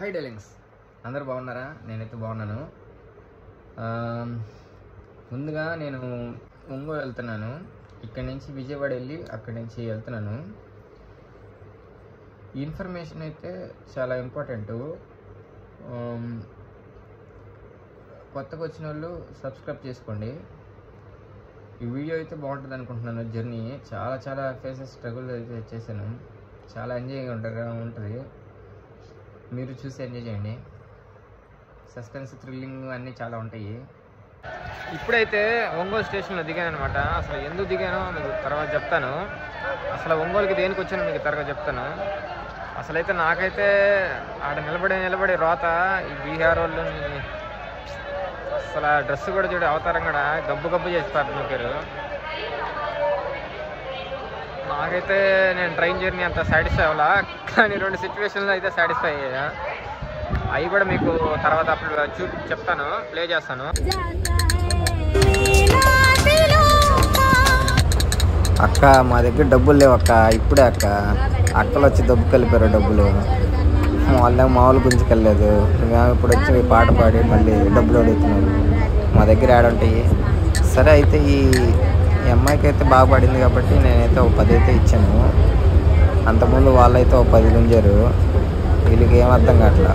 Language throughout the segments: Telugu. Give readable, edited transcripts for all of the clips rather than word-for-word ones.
హై డెలింగ్స్, అందరూ బాగున్నారా? నేనైతే బాగున్నాను. ముందుగా నేను ఒంగోలు వెళ్తున్నాను. ఇక్కడి నుంచి విజయవాడ వెళ్ళి అక్కడి నుంచి వెళ్తున్నాను. ఈ ఇన్ఫర్మేషన్ అయితే చాలా ఇంపార్టెంట్. కొత్తగా వచ్చిన వాళ్ళు సబ్స్క్రైబ్ చేసుకోండి. ఈ వీడియో అయితే బాగుంటుంది అనుకుంటున్నాను. జర్నీ చాలా ఫేసెస్ స్ట్రగుల్ అయితే చేశాను. చాలా ఎంజాయ్గా ఉంటుంది. మీరు చూసి ఎంజాయ్ చేయండి. సస్పెన్స్, థ్రిల్లింగ్ అన్నీ చాలా ఉంటాయి. ఇప్పుడైతే ఒంగోలు స్టేషన్లో దిగాను అనమాట. అసలు ఎందుకు దిగానో మీకు తర్వాత చెప్తాను. అసలు ఒంగోలుకి దేనికి వచ్చానో మీకు తర్వాత చెప్తాను. అసలైతే నాకైతే ఆడ నిలబడి రోత ఈ బీహార్ వాళ్ళని అసలు ఆ డ్రెస్ కూడా చూడ అవతారం కూడా గబ్బు చేస్తారు నొక్కారు. నాకైతే నేను ట్రైన్ జర్నీ అంత సాటిస్ఫై అవ్వాలా, కానీ 2 సిచ్యువేషన్లో అయితే సాటిస్ఫై అయ్యా. అవి కూడా మీకు తర్వాత అప్పుడు చెప్తాను, ప్లే చేస్తాను. అక్క, మా దగ్గర డబ్బులు లేవు అక్క. ఇప్పుడే అక్కలు వచ్చి డబ్బు కలిపారు డబ్బులు. వాళ్ళకి మామూలు గుంజుకెళ్ళలేదు. మేము ఇప్పుడు వచ్చి పాట పాడి మళ్ళీ డబ్బులు అడుగుతున్నాము. మా దగ్గర ఆడుంటాయి. సరే అయితే ఈ అమ్మాయికి అయితే బాగా పడింది కాబట్టి నేనైతే ఒక 10 అయితే ఇచ్చాను. అంతకుముందు వాళ్ళైతే ఒక 10 గుంజారు. వీళ్ళకి ఏం అర్థం కావట్లా.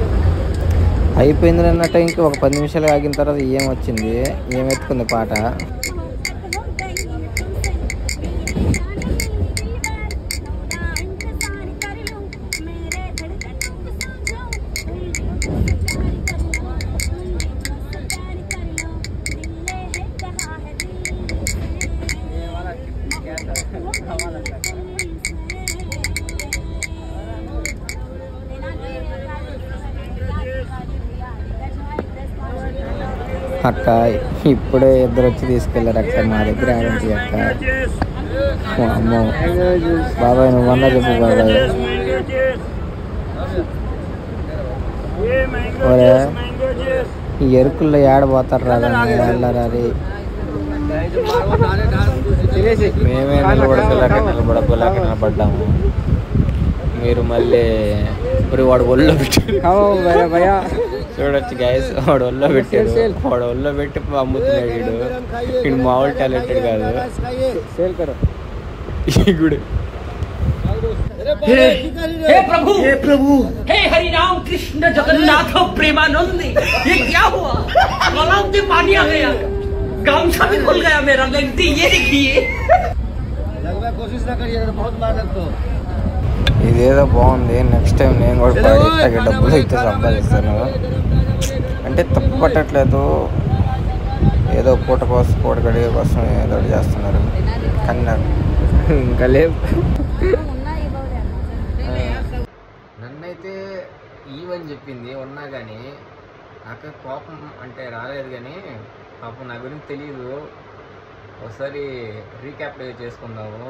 అయిపోయింది అన్న టైంకి ఒక 10 నిమిషాలు ఆగిన తర్వాత ఏమొచ్చింది, ఏమెత్తుకుంది పాట. అక్క ఇప్పుడే ఇద్దరు వచ్చి తీసుకెళ్ళారు అక్క. మా దగ్గర ఆడంటి అక్క. అమ్మో బాబాయ్, నువ్వు అన్నా చెప్పు బాబాయ్. ఒరే, ఈ ఎరుకుల్లో ఏడబోతారు రాదా వెళ్ళరారి. మేమే నిలబడలేక మీరు మళ్ళీ వాడు ఒళ్ళో పెట్టారు. చూడొచ్చు గైస్, వాడు ఒళ్ళో పెట్టాడు. వాడు ఒళ్ళో పెట్టి అమ్ముతున్నాడు. వీడు మామూలు టాలెంటెడ్ కాదు. हे प्रभु हे हरि राम कृष्ण जगन्नाथ प्रेमानंद, ये क्या हुआ? गलाव से पानी आ गया, गामछा भी खुल गया मेरा। लगती ये देखिए, कोशिश ना करिए, बहुत मेहनत तो. ఇదేదో బాగుంది. నెక్స్ట్ టైం నేను కూడా పాడి డబ్బులు అయితే సంపాదిస్తాను. అంటే తప్పు పట్టట్లేదు, ఏదో పూట గడియ కోసం ఏదో చేస్తున్నారు. కానీ నాకు ఇంకా లేవు. నన్నైతే ఈవని చెప్పింది ఉన్నా కానీ నాకు కోపం అంటే రాలేదు. కానీ పాపం నా గురించి తెలియదు. ఒకసారి రీక్యాప్ చేసుకుందాము.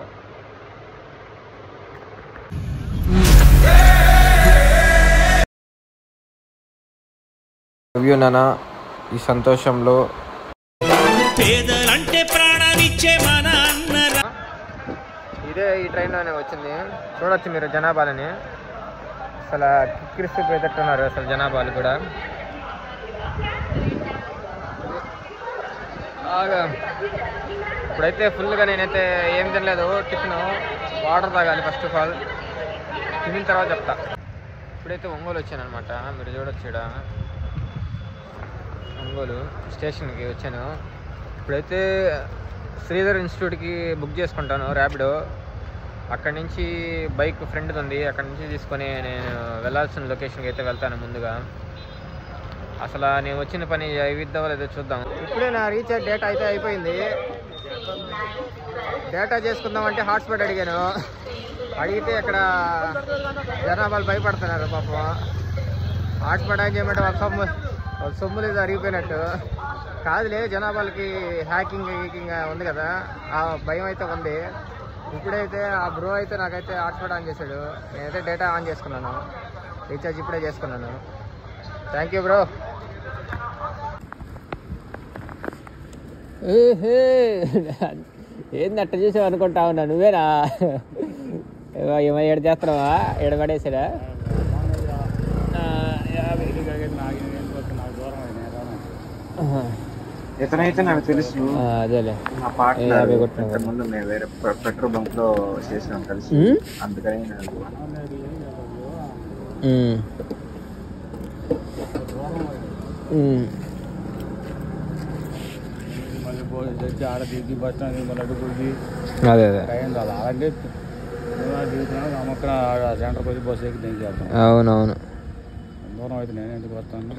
నానా ఈ సంతోషంలో ఇదే ఈ ట్రైన్లోనే వచ్చింది. చూడొచ్చు మీరు జనాభాలని. అసలు కిక్కిరిస్తూ పెట్టున్నారు అసలు జనాభాలు కూడా. ఇప్పుడైతే ఫుల్గా నేనైతే ఏం తినలేదు. టిఫిన్ వాటర్ తాగాలి ఫస్ట్ ఆఫ్ ఆల్. తినిన తర్వాత చెప్తా. ఇప్పుడైతే ఒంగోలు వచ్చాను అనమాట. మీరు చూడొచ్చు ఇక్కడ ఒంగోలు స్టేషన్కి వచ్చాను. ఇప్పుడైతే శ్రీధర్ ఇన్స్టిట్యూట్కి బుక్ చేసుకుంటాను ర్యాపిడో. అక్కడి నుంచి బైక్ ఫ్రెండ్ది ఉంది, అక్కడి నుంచి తీసుకొని నేను వెళ్ళాల్సిన లొకేషన్కి అయితే వెళ్తాను ముందుగా. అసలు నేను వచ్చిన పని అయిద్దామో లేదో చూద్దాం. ఇప్పుడే నా రీఛార్జ్ డేటా అయితే అయిపోయింది. డేటా చేసుకుందామంటే హాట్స్పాట్ అడిగాను. అడిగితే ఇక్కడ జనాభాలు భయపడుతున్నారు పాపం. హాట్స్పాట్ ఆన్ చేయమంటే ఒక సొమ్ము లేదు అరిగిపోయినట్టు. కాదులే, జనాభాలకి హ్యాకింగ్ ఉంది కదా, ఆ భయం అయితే ఉంది. ఇప్పుడైతే ఆ బ్రో అయితే నాకైతే హాట్స్పాట్ ఆన్ చేశాడు. నేనైతే డేటా ఆన్ చేసుకున్నాను. రీఛార్జ్ ఇప్పుడే చేసుకున్నాను. Thank you bro. ఏంది అట్ట చేసావు అనుకుంటా ఉన్నా. నువ్వేనా ఏమో ఏడు చేస్తున్నావా? ఎడబడేసాడా? ఇతనైతే నాకు తెలుసు. అదేలే మా పార్ట్నర్ ముందు మేము వేరే పెట్రోల్ బంక్ లో చేసినాం కలిసి, అందుకని నాకు ఆడ దిగి బస్ స్టాండ్ మళ్ళీ అడుగుది అదే అదే అలాగే దిగుతున్నాను. అమ్మక్కడ సెంటర్కి వచ్చి బస్సు ఎక్కి దిగి చేస్తాను. అవునవును. దూరం అయితే నేను ఎందుకు వస్తాను?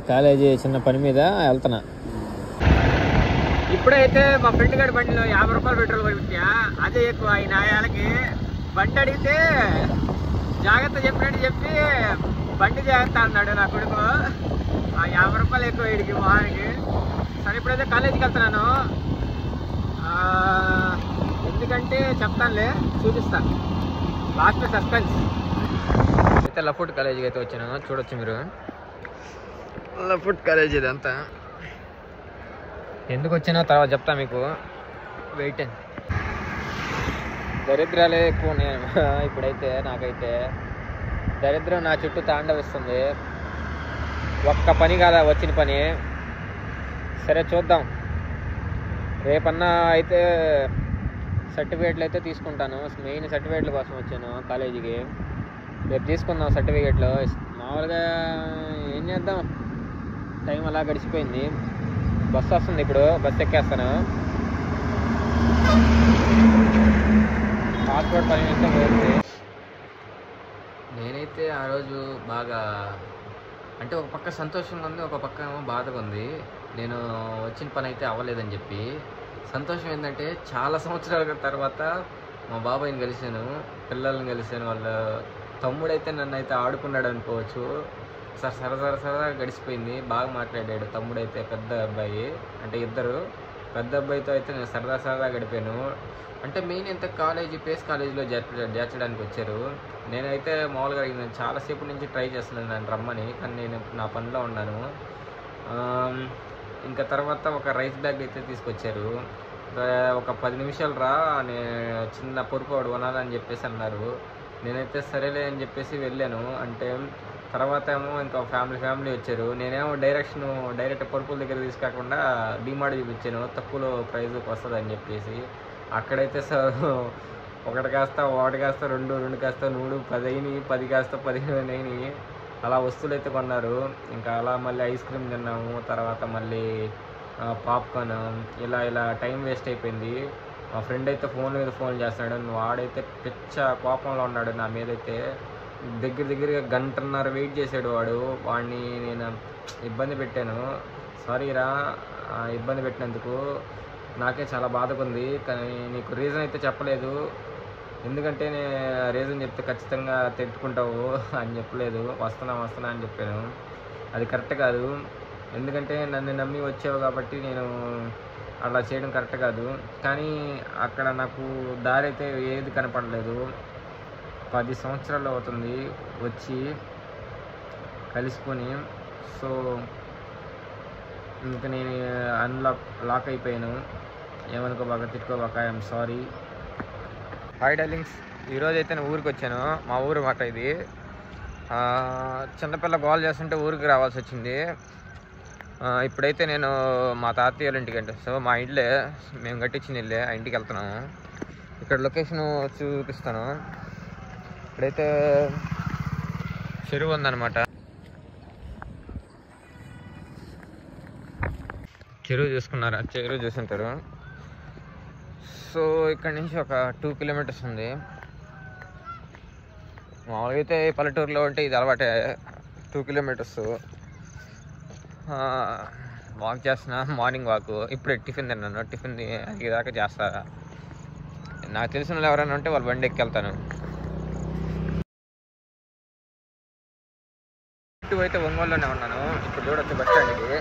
కాలేజీ చిన్న పని మీద వెళ్తున్నా. ఇప్పుడైతే మా ఫ్రెండ్ గారి బండిలో 50 రూపాయలు పెట్రోల్ కొట్టించా. అదే ఎక్కువ ఆయన ఆయాలకి. బండి అడిగితే జాగ్రత్త చెప్పినట్టు చెప్పి బండి జాగ్రత్త అన్నాడు నా కొడుకు. ఆ 50 రూపాయలు ఎక్కువ వీడికి మొహానికి. సరే ఇప్పుడైతే కాలేజీకి వెళ్తున్నాను. ఎందుకంటే చెప్తానులే, చూపిస్తాను లాస్ట్ సస్పెన్స్. అయితే లఫుట్ కాలేజీకి అయితే వచ్చాను, చూడొచ్చు మీరు. లఫుట్ కాలేజ్ ఇదంతా. ఎందుకు వచ్చినా తర్వాత చెప్తా మీకు, వెయిట్. దరిద్రాలే ఎక్కువ ఉన్నాయి ఇప్పుడైతే. నాకైతే దరిద్రం నా చుట్టూ తాండవిస్తుంది. ఒక్క పని కాదా వచ్చిన పని. సరే చూద్దాం, రేపన్నా అయితే సర్టిఫికేట్లు అయితే తీసుకుంటాను. మెయిన్ సర్టిఫికేట్ల కోసం వచ్చాను కాలేజీకి. రేపు తీసుకుందాం సర్టిఫికేట్లు. మామూలుగా ఏం చేద్దాం, టైం అలా గడిచిపోయింది. బస్సు వస్తుంది, ఇప్పుడు బస్సు ఎక్కేస్తాను. పాస్పోర్ట్ పని అయితే పోయింది. నేనైతే ఆ రోజు బాగా అంటే ఒక పక్క సంతోషంగా ఉంది, ఒక పక్క ఏమో బాధగా ఉంది. నేను వచ్చిన పని అయితే అవ్వలేదని చెప్పి. సంతోషం ఏంటంటే చాలా సంవత్సరాల తర్వాత మా బాబాయ్ని కలిశాను, పిల్లల్ని కలిశాను. వాళ్ళ తమ్ముడైతే నన్ను అయితే ఆడుకున్నాడు అనుకోవచ్చు. సరదా గడిచిపోయింది. బాగా మాట్లాడాడు తమ్ముడైతే. పెద్ద అబ్బాయి అంటే ఇద్దరు. పెద్ద అబ్బాయితో అయితే నేను సరదా గడిపాను. అంటే మెయిన్ ఎంత కాలేజీ పేస్ కాలేజీలో చేర్చడానికి వచ్చారు. నేనైతే మామూలుగా నేను చాలాసేపు నుంచి ట్రై చేస్తున్నాను నన్ను రమ్మని, కానీ నేను నా పనిలో ఉన్నాను. ఇంకా తర్వాత ఒక రైస్ బ్యాగ్ అయితే తీసుకొచ్చారు. ఒక 10 నిమిషాలు రా, నేను చిన్న పొరుపాడు కొనాలని చెప్పేసి అన్నారు. నేనైతే సరేలే అని చెప్పేసి వెళ్ళాను. అంటే తర్వాత ఏమో ఇంకా ఫ్యామిలీ వచ్చారు. నేనేమో డైరెక్ట్ పరుపుల దగ్గర తీసుకోకుండా డిమార్ట్ చూపించాను, తక్కువలో ప్రైజ్కి వస్తుంది అని చెప్పేసి. అక్కడైతే ఒకటి కాస్త 2 కాస్త 3 10 అయినాయి, 10 కాస్త 15 అయినాయి. అలా వస్తువులు అయితే కొన్నారు. ఇంకా అలా మళ్ళీ ఐస్ క్రీమ్ తిన్నాము. తర్వాత మళ్ళీ పాప్కార్న్. ఇలా టైం వేస్ట్ అయిపోయింది. మా ఫ్రెండ్ అయితే ఫోన్ మీద ఫోన్ చేస్తున్నాడు. వాడైతే పిచ్చ కోపంలో ఉన్నాడు నా మీదైతే. దగ్గరగా 1.5 గంట వెయిట్ చేశాడు వాడు. వాడిని నేను ఇబ్బంది పెట్టాను. సారీ రా, ఇబ్బంది పెట్టినందుకు నాకే చాలా బాధగా ఉంది. కానీ నీకు రీజన్ అయితే చెప్పలేదు, ఎందుకంటే నేను రీజన్ చెప్తే ఖచ్చితంగా తిట్టుకుంటావు అని చెప్పలేదు. వస్తున్నా అని చెప్పాను. అది కరెక్ట్ కాదు, ఎందుకంటే నన్ను నమ్మి వచ్చావు కాబట్టి నేను అలా చేయడం కరెక్ట్ కాదు. కానీ అక్కడ నాకు దారి అయితే ఏది కనపడలేదు. 10 సంవత్సరాలు అవుతుంది వచ్చి కలిసిపోని. సో ఇంకా నేను లాక్ అయిపోయాను. ఏమనుకోబాక, తిట్టుకోబాక. I'm sorry. హాయ్ డార్లింగ్స్, ఈరోజు అయితే నేను ఊరికి వచ్చాను. మా ఊరు మాట ఇది. చిన్నపిల్ల గోల్ చేస్తుంటే ఊరికి రావాల్సి వచ్చింది. ఇప్పుడైతే నేను మా తాతయ్య వాళ్ళ ఇంటికి అంటే, సో మా ఇంట్లో మేము కట్టించిన ఇల్లే, ఆ ఇంటికి వెళ్తున్నాము. ఇక్కడ లొకేషన్ చూపిస్తాను. ఇప్పుడైతే చెరువు ఉందన్నమాట. చెరువు చూసుంటారు. సో ఇక్కడ నుంచి ఒక 2 కిలోమీటర్స్ ఉంది. మామూలుగా అయితే పల్లెటూరులో ఉంటే ఇది అలవాటే. 2 కిలోమీటర్స్ వాక్ చేస్తున్నా, మార్నింగ్ వాక్. ఇప్పుడే టిఫిన్ తిన్నాను. టిఫిన్ దాకా చేస్తా. నాకు తెలిసిన వాళ్ళు ఎవరైనా ఉంటే వాళ్ళు బండి ఎక్కి వెళ్తాను. అయితే ఒంగోలులోనే ఉన్నాను. ఇప్పుడు చూడొచ్చు బస్ స్టాండ్కి.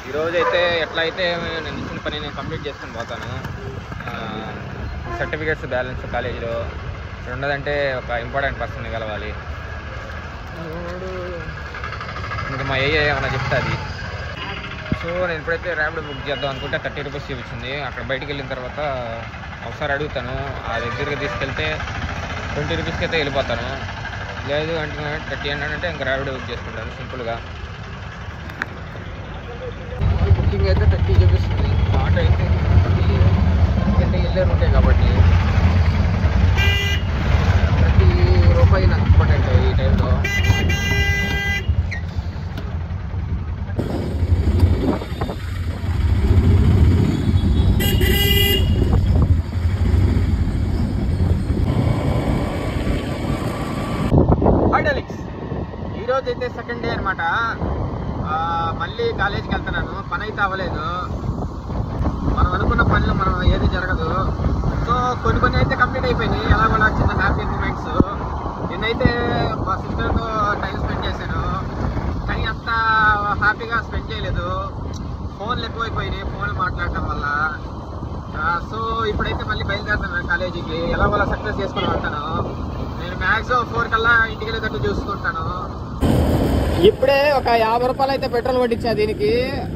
ఈరోజు అయితే ఎట్లా అయితే నేను ఇచ్చిన పని నేను కంప్లీట్ చేసుకుని పోతాను. సర్టిఫికేట్స్ బ్యాలెన్స్ కాలేజీలో రెండోదంటే ఒక ఇంపార్టెంట్ పర్సన్ కలవాలి. ఇంకా మా ఏమన్నా చెప్తుంది. సో నేను ఇప్పుడైతే ర్యాపిడో బుక్ చేద్దాం అనుకుంటే 30 రూపీస్ చూపించింది. అక్కడ బయటికి వెళ్ళిన తర్వాత ఒకసారి అడుగుతాను. ఆ దగ్గరికి తీసుకెళ్తే 20 రూపీస్కి అయితే వెళ్ళిపోతాను. లేదు అంటే 30 అంటే ఇంకా ర్యాపిడో బుక్ చేసుకుంటాను సింపుల్గా. రేటింగ్ అయితే 30 చూపిస్తుంది. ఆటో అయితే ఎందుకంటే వెళ్ళే రూటే కాబట్టి ప్రతి రూపాయి నాకు ఇంపార్టెంట్ ఈ టైంలో. ఈరోజు అయితే సెకండ్ డే అనమాట. మళ్ళీ కాలేజీకి వెళ్తున్నాను. పని అయితే అవ్వలేదు. మనం అనుకున్న పనులు మనం ఏది జరగదు. సో కొన్ని అయితే కంప్లీట్ అయిపోయినాయి. ఎలా కూడా చిన్న హ్యాపీ మూమెంట్స్. నేనైతే మా సిస్టర్తో టైం స్పెండ్ చేశాను, కానీ అంత హ్యాపీగా స్పెండ్ చేయలేదు. ఫోన్లు ఎక్కువైపోయినాయి, ఫోన్లు మాట్లాడటం వల్ల. సో ఇప్పుడైతే మళ్ళీ బయలుదేరుతున్నాను కాలేజీకి. ఎలా కూడా సక్సెస్ చేసుకొని వెళ్తాను. నేను మ్యాక్సిమం 4 కల్లా ఇంటికి వెళ్ళేటట్టు చూసుకుంటాను. ఇప్పుడే ఒక 50 రూపాయలు అయితే పెట్రోల్ కొట్టించా దీనికి.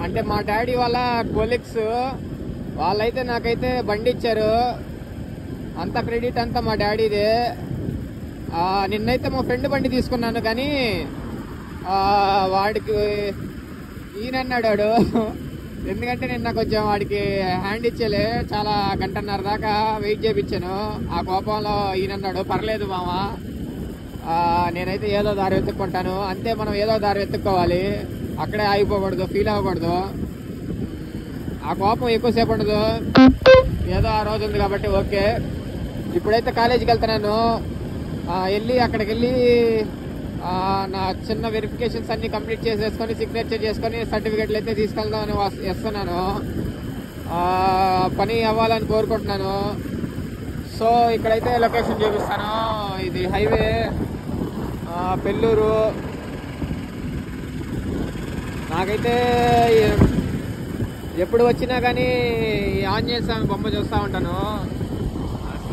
అంటే మా డాడీ వాళ్ళ కొలీగ్స్ వాళ్ళైతే నాకైతే బండి ఇచ్చారు. అంత క్రెడిట్ అంతా మా డాడీదే. నిన్నైతే మా ఫ్రెండ్ బండి తీసుకున్నాను, కానీ వాడికి ఈయనన్నాడు. ఎందుకంటే నిన్న కొంచెం వాడికి హ్యాండ్ ఇచ్చేలే, చాలా గంటన్నర దాకా వెయిట్ చేయించాను. ఆ కోపంలో ఈయనన్నాడు, పర్లేదు మామ, నేనైతే ఏదో దారి వెతుక్కుంటాను. అంతే, మనం ఏదో దారి వెతుక్కోవాలి, అక్కడే ఆగిపోకూడదు, ఫీల్ అవ్వకూడదు. ఆ కోపం ఎక్కువసేపు ఉండదు, ఏదో ఆ రోజు ఉంది కాబట్టి ఓకే. ఇప్పుడైతే కాలేజీకి వెళ్తున్నాను. వెళ్ళి అక్కడికి వెళ్ళి నా చిన్న వెరిఫికేషన్స్ అన్ని కంప్లీట్ చేసేసుకొని సిగ్నేచర్ చేసుకొని సర్టిఫికెట్లు అయితే తీసుకెళ్దామని వస్తున్నాను. పని అవ్వాలని కోరుకుంటున్నాను. సో ఇక్కడైతే లొకేషన్ చూపిస్తాను. ఇది హైవే పెళ్ళూరు. నాకైతే ఎప్పుడు వచ్చినా కానీ ఆంజనేయ స్వామి బొమ్మ చూస్తూ ఉంటాను.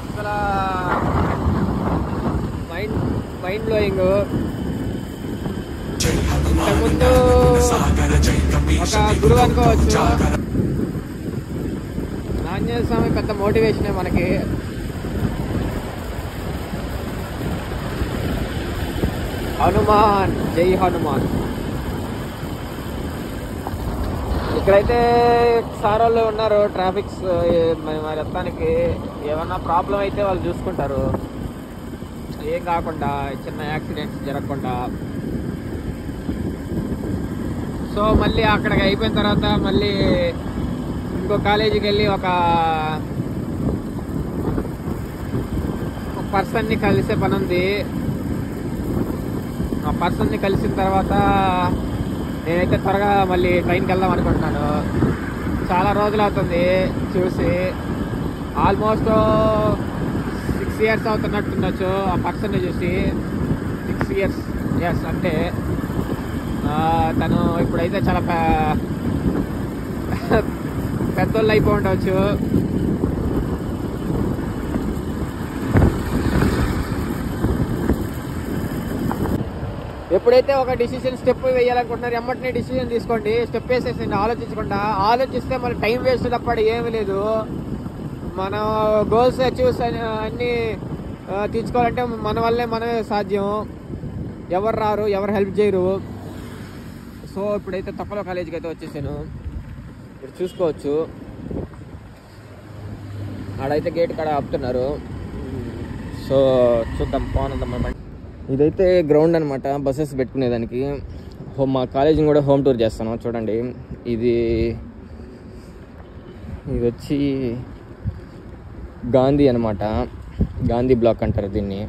అసలు మైండ్ బ్లోయింగ్. ఇంతకుముందు ఒక గురువు అనుకోవచ్చు. ఆంజనేయ స్వామి పెద్ద మోటివేషనే మనకి. హనుమాన్, జై హనుమాన్. ఇక్కడైతే సార్ వాళ్ళు ఉన్నారు ట్రాఫిక్స్ మరి మొత్తానికి. ఏమన్నా ప్రాబ్లం అయితే వాళ్ళు చూసుకుంటారు, ఏం కాకుండా, చిన్న యాక్సిడెంట్స్ జరగకుండా. సో మళ్ళీ అక్కడికి అయిపోయిన తర్వాత మళ్ళీ ఇంకో కాలేజీకి వెళ్ళి ఒక పర్సన్ని కలిసే పని ఉంది. ఆ పర్సన్ని కలిసిన తర్వాత నేనైతే త్వరగా మళ్ళీ ట్రైన్కి వెళ్దాం అనుకుంటున్నాను. చాలా రోజులు అవుతుంది చూసి. ఆల్మోస్ట్ 6 years అవుతున్నట్టుండొచ్చు ఆ పర్సన్ని చూసి. 6 years, ఎస్. అంటే తను ఇప్పుడైతే చాలా పెద్దోళ్ళు అయిపోయి ఉండవచ్చు. ఎప్పుడైతే ఒక డిసిషన్ స్టెప్ వేయాలనుకుంటున్నారు, ఎమ్మటినే డిసిషన్ తీసుకోండి. స్టెప్ వేసేసి ఆలోచించకుండా. ఆలోచిస్తే మన టైం వేస్ట్ తప్ప ఏమీ లేదు. మన గోల్స్ అచీవ్స్ అన్నీ తీర్చుకోవాలంటే మన వల్లే మనమే సాధ్యం. ఎవరు రారు, ఎవరు హెల్ప్ చేయరు. సో ఇప్పుడైతే తక్కువ కాలేజీకి అయితే వచ్చేసాను. ఇప్పుడు చూసుకోవచ్చు, ఆడైతే గేట్ కాడ ఆపుతున్నారు. సో చూద్దాం, బాగుందమ్మా. ఇదైతే గ్రౌండ్ అనమాట, బస్సెస్ పెట్టుకునేదానికి. మా కాలేజీని కూడా హోమ్ టూర్ చేస్తాను చూడండి. ఇది వచ్చి గాంధీ అనమాట. గాంధీ బ్లాక్ అంటారు దీన్ని.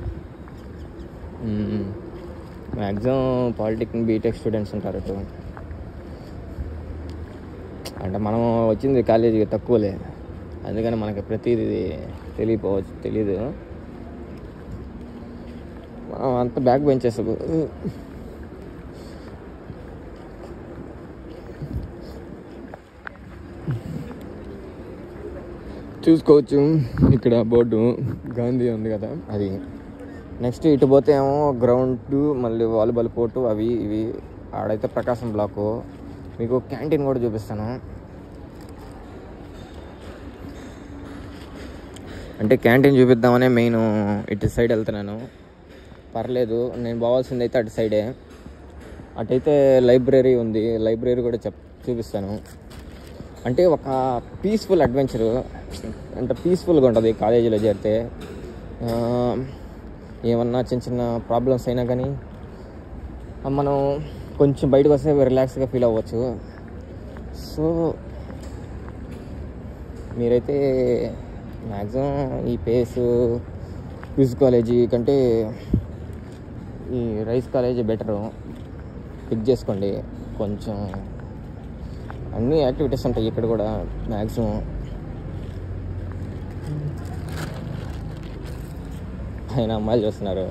మ్యాక్సిమం పాలిటెక్నిక్ బీటెక్ స్టూడెంట్స్ ఉంటారు ఇటు. అంటే మనం వచ్చింది కాలేజీకి తక్కువలే, అందుకని మనకి ప్రతిదీ తెలీదు. అంత బ్యాక్ బెంచెస్. చూసుకోవచ్చు ఇక్కడ బోర్డు గాంధీ ఉంది కదా, అది. నెక్స్ట్ ఇటు పోతే ఏమో గ్రౌండ్, మళ్ళీ వాలీబాల్ కోర్టు, అవి ఇవి. ఆడైతే ప్రకాశం బ్లాకు. మీకు క్యాంటీన్ కూడా చూపిస్తాను. అంటే క్యాంటీన్ చూపిద్దామనే మెయిన్ ఇటు సైడ్ వెళ్తున్నాను. పర్లేదు, నేను పోవాల్సింది అయితే అటు సైడే. అటైతే లైబ్రరీ ఉంది, లైబ్రరీ కూడా చూపిస్తాను. అంటే ఒక పీస్ఫుల్ అడ్వెంచరు, అంటే పీస్ఫుల్గా ఉంటుంది కాలేజీలో చేరితే. ఏమన్నా చిన్న చిన్న ప్రాబ్లమ్స్ అయినా కానీ మనం కొంచెం బయటకు వస్తే రిలాక్స్గా ఫీల్ అవ్వచ్చు. సో మీరైతే మ్యాక్సిమం ఈ పేసు క్విజ్ కాలేజీ కంటే ఈ రైస్ కాలేజీ బెటరు, పిక్ చేసుకోండి. కొంచెం అన్ని యాక్టివిటీస్ ఉంటాయి ఇక్కడ కూడా మ్యాక్సిమం. ఆయన అమ్మాయిలు చూస్తున్నారు,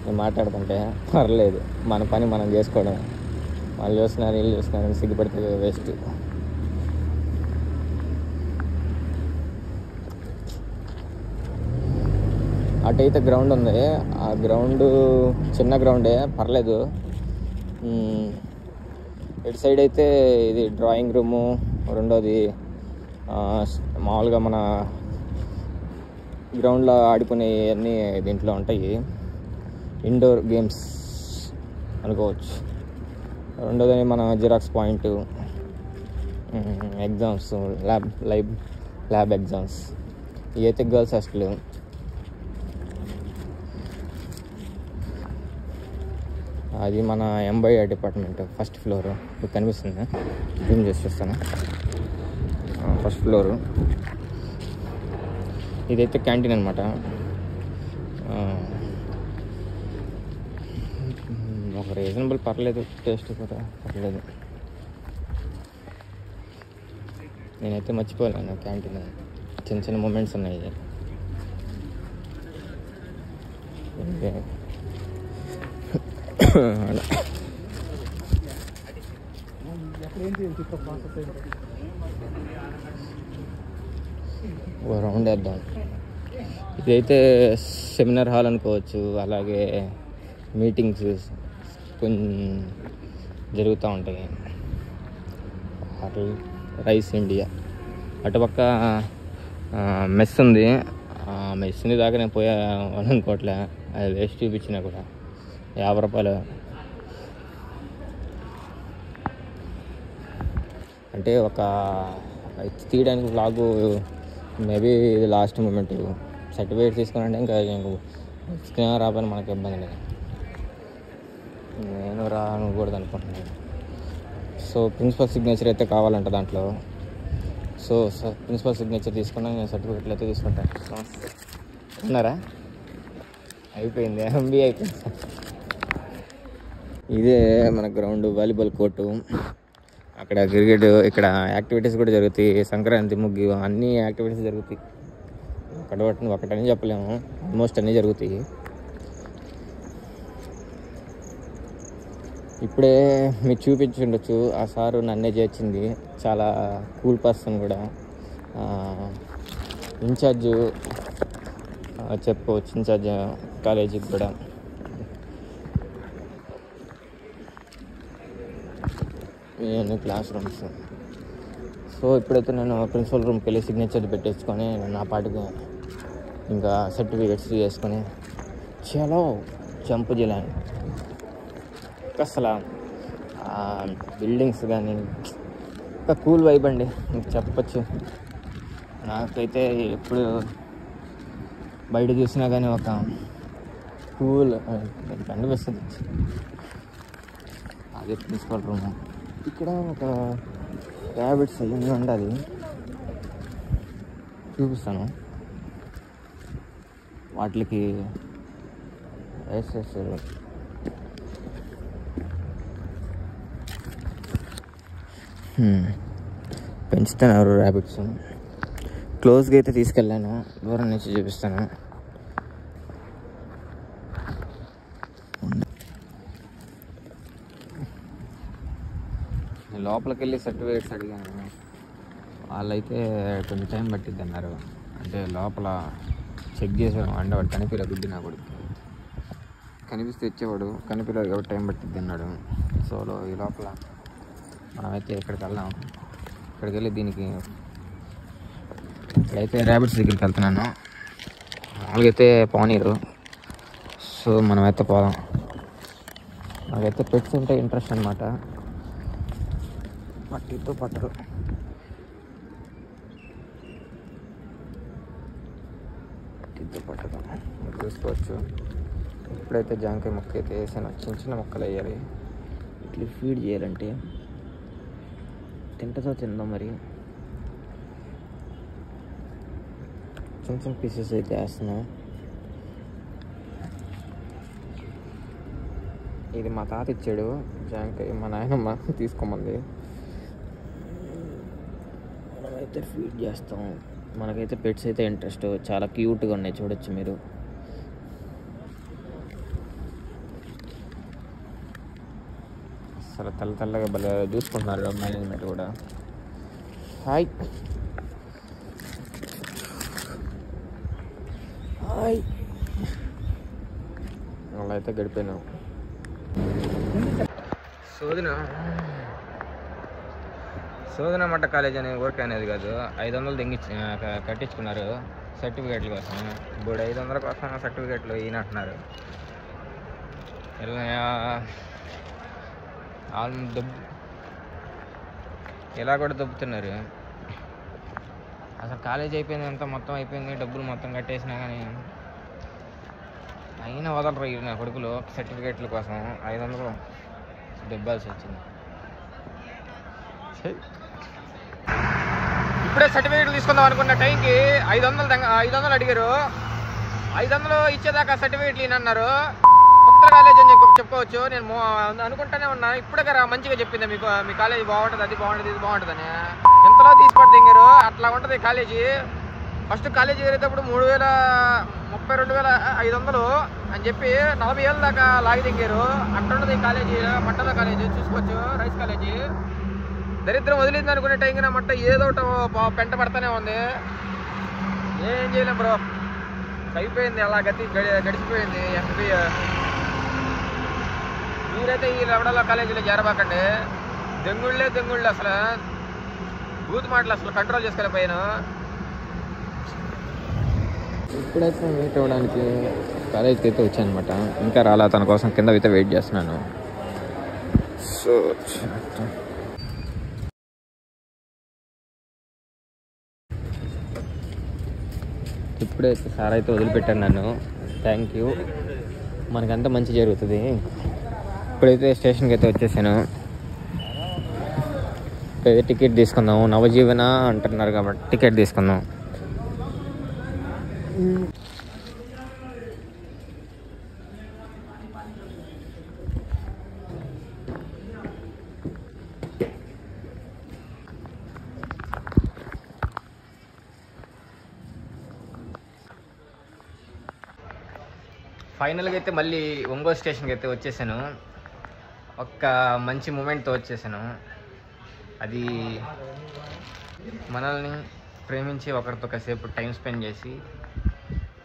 నేను మాట్లాడుతుంటే పర్లేదు, మన పని మనం చేసుకోవడం. వాళ్ళు చూస్తున్నారు, వీళ్ళు చూస్తున్నారు, సిగ్గుపడితే వేస్ట్. అటైతే గ్రౌండ్ ఉంది, ఆ గ్రౌండ్ చిన్న గ్రౌండే, పర్లేదు. ఇటు సైడ్ అయితే ఇది డ్రాయింగ్ రూము, రెండోది మామూలుగా మన గ్రౌండ్లో ఆడుకునే అన్నీ దీంట్లో ఉంటాయి, ఇండోర్ గేమ్స్ అనుకోవచ్చు. రెండోది మన xerox point, exams, lab exams. ఇవి అయితే గర్ల్స్ హాస్టల్. అది మన ఎంబై డిపార్ట్మెంట్ ఫస్ట్ ఫ్లోర్. మీకు కనిపిస్తుంది, జూమ్ చేసి చూస్తాను. First floor. ఇదైతే క్యాంటీన్ అనమాట. ఒక రీజనబుల్, పర్లేదు, టేస్ట్ కూడా పర్లేదు. నేనైతే మర్చిపోలేను క్యాంటీన్, చిన్న చిన్న మూమెంట్స్ ఉన్నాయి. రౌండ్ వేద్దాం. ఇదైతే సెమినార్ హాల్ అనుకోవచ్చు. అలాగే మీటింగ్స్ కొన్ని జరుగుతూ ఉంటాయి. Hotel rice India. అటుపక్క మెస్ ఉంది. మెస్ని దాకా నేను పోయా అనుకోవట్లే, అది వేస్ట్ చూపించినా కూడా 50 రూపాయలు. అంటే ఒక తీయడానికి వ్లాగు మేబీ ఇది లాస్ట్ మూమెంట్. సర్టిఫికేట్ తీసుకున్నాంటే ఇంకా స్క్రీన్ రాబోయిన మనకి ఇబ్బంది లేదు. నేను రానుకూడదు అనుకుంటున్నాను. సో ప్రిన్సిపల్ సిగ్నేచర్ అయితే కావాలంట దాంట్లో. సో ప్రిన్సిపల్ సిగ్నేచర్ తీసుకున్నా, నేను సర్టిఫికేట్లు అయితే తీసుకుంటాను. ఉన్నారా? అయిపోయింది, ఎంబీ అయిపోయింది. ఇదే మన గ్రౌండ్, వాలీబాల్ కోర్టు. అక్కడ క్రికెట్, ఇక్కడ యాక్టివిటీస్ కూడా జరుగుతాయి. సంక్రాంతి, ముగ్గు, అన్ని యాక్టివిటీస్ జరుగుతాయి. ఒకటని చెప్పలేము, ఆల్మోస్ట్ అన్నీ జరుగుతాయి. ఇప్పుడే మీకు చూపించి ఉండొచ్చు, ఆ సారు నన్నే చేర్చింది. చాలా కూల్ పర్సన్ కూడా. ఇన్ఛార్జ్ చెప్పుకోవచ్చు, ఇన్ఛార్జ్ కాలేజీకి కూడా. ఇవన్నీ క్లాస్ రూమ్స్. సో ఇప్పుడైతే నేను ప్రిన్సిపల్ రూమ్కి వెళ్ళి సిగ్నేచర్ పెట్టేసుకొని నా పాటికి ఇంకా సర్టిఫికేట్స్ చేసుకొని చలో జంప్ చేయలేను. అసలు బిల్డింగ్స్ కానీ ఇంకా కూల్ వైబ్ అండి, మీకు చెప్పచ్చు. నాకైతే ఎప్పుడు బయట చూసినా కానీ ఒక కూల్ కనిపిస్తుంది. అదే ప్రిన్సిపల్ రూమ్. ఇక్కడ ఒక ర్యాబిట్స్ అయ్యి ఉండాలి, చూపిస్తాను. వాటికి వేసేస్తారు. పెంచుతున్నారు ర్యాబిట్స్. క్లోజ్గా అయితే తీసుకెళ్ళాను, దూరం నుంచి చూపిస్తాను. లోపలికి వెళ్ళి సర్టిఫికేట్స్ అడిగాను. వాళ్ళైతే కొంచెం టైం పట్టిద్ది అన్నారు. అంటే లోపల చెక్ చేసాడు, అంటే వాడు కనిపిరా గుడ్డి నా కొడుకు. కనిపిస్తే ఇచ్చేవాడు, కనిపిరాడు కాబట్టి టైం పట్టిద్ది అన్నాడు. సో ఈ లోపల మనమైతే ఇక్కడికి వెళ్దాం. ఇక్కడికి వెళ్ళి దీనికి ఇక్కడైతే ర్యాబిట్స్ దగ్గరికి వెళ్తున్నాను. మామూలుగైతే పోనీరు. సో మనమైతే పోదాం. నాకైతే పెట్స్ ఉంటే ఇంట్రెస్ట్ అనమాట. పట్టితో పట్టరు. చేతితో పట్టడం చూసుకోవచ్చు. ఇప్పుడైతే జాంకాయ ముక్క అయితే వేసాను. చిన్న చిన్న ముక్కలు వేయాలి. ఇట్లా ఫీడ్ చేయాలంటే తింటతో తిందాం. మరి చిన్న చిన్న పీసెస్ అయితే వేస్తున్నాం. ఇది మా తాత ఇచ్చాడు జాంకాయ, మా నాయనమ్మ తీసుకోమంది. మనమైతే ఫీడ్ చేస్తాం. మనకైతే పెట్స్ అయితే ఇంట్రెస్ట్, చాలా క్యూట్గా ఉన్నాయి చూడొచ్చు మీరు. అసలు తెల్లగా భలే చూసుకుంటున్నారు మేనేజ్మెంట్ కూడా. హాయ్ హాయ్ అలా అయితే గడిపోయినాం. శోధన మట్ట కాలేజ్ అనే ఊరికే అనేది కాదు, 500 కట్టించుకున్నారు సర్టిఫికేట్ల కోసం. ఇప్పుడు 500 కోసం సర్టిఫికేట్లు ఈయనంటున్నారు. ఇలా కూడా దొబ్బుతున్నారు. అసలు కాలేజ్ అయిపోయింది, అంతా మొత్తం అయిపోయింది, డబ్బులు మొత్తం కట్టేసినా కానీ అయినా వదలరు నా కొడుకులు సర్టిఫికేట్ల కోసం. 500 దెబ్బాల్సి వచ్చింది. ఇప్పుడే సర్టిఫికేట్లు తీసుకుందాం అనుకున్న టైంకి 500 అడిగారు. 500 ఇచ్చేదాకా సర్టిఫికేట్లు ఈయనన్నారు. కొత్త కాలేజ్ అని చెప్పుకోవచ్చు. నేను అనుకుంటానే ఉన్నా. ఇప్పుడే కదా మంచిగా చెప్పింది మీకు, మీ కాలేజీ బాగుంటుంది, అది బాగుంటుంది, ఇది బాగుంటుందని. ఎంతలో తీసుకోవడం దిగారు. అట్లా ఉంటుంది కాలేజీ. ఫస్ట్ కాలేజీ వెళ్ళేటప్పుడు 32,500 అని చెప్పి 40 ఏళ్ళ దాకా లాగి దిగారు. అక్కడ ఉన్నది కాలేజీ, మట్టల కాలేజీ చూసుకోవచ్చు, రైస్ కాలేజీ. దరిద్రం వదిలింది అనుకునే టైంకి నా మట్ట ఏదో పెంట పడతానే ఉంది. ఏం చేయలేం బ్రో, అయిపోయింది అలా గడిచిపోయింది. ఎఫ్బి మీరైతే ఈ లెవెడలో కాలేజీలో చేరబాకండి. దెంగుళ్ళే అసలు బూత్ మాటలు అసలు కంట్రోల్ చేసుకోలేకపోయాను. ఇప్పుడైతే మీట్ అవ్వడానికి కాలేజ్కి అయితే వచ్చాను అనమాట. ఇంకా రాలా, తన కోసం కింద అయితే వెయిట్ చేస్తున్నాను. సో ఇప్పుడైతే సార్ అయితే వదిలిపెట్టాను నన్ను. థ్యాంక్ యూ, మనకంతా మంచి జరుగుతుంది. ఇప్పుడైతే స్టేషన్కి అయితే వచ్చేసాను. ఇప్పుడైతే టికెట్ తీసుకుందాం. నవజీవన అంటున్నారు కాబట్టి టికెట్ తీసుకుందాం. ఫైనల్గా అయితే మళ్ళీ ఒంగోలు స్టేషన్కి అయితే వచ్చేసాను. ఒక్క మంచి మూమెంట్తో వచ్చేసాను. అది మనల్ని ప్రేమించి ఒకరితో కాసేపు టైం స్పెండ్ చేసి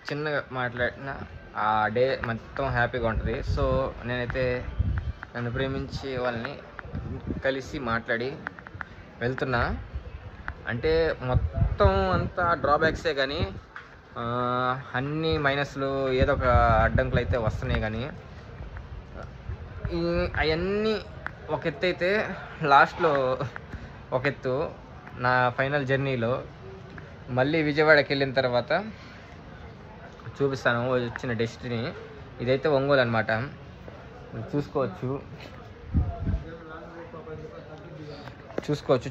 చిన్నగా మాట్లాడిన ఆ డే మొత్తం హ్యాపీగా ఉంటుంది. సో నేనైతే నన్ను ప్రేమించే వాళ్ళని కలిసి మాట్లాడి వెళ్తున్నా. అంటే మొత్తం అంతా డ్రాబ్యాక్సే కానీ అన్ని మైనస్లు ఏదో ఒక అడ్డంకులు అయితే వస్తున్నాయి. కానీ అవన్నీ ఒక ఎత్తు అయితే లాస్ట్లో ఒక ఎత్తు. నా ఫైనల్ జర్నీలో మళ్ళీ విజయవాడకి వెళ్ళిన తర్వాత చూపిస్తాను వచ్చిన డెస్టినీ. ఇదైతే ఒంగోలు అనమాట,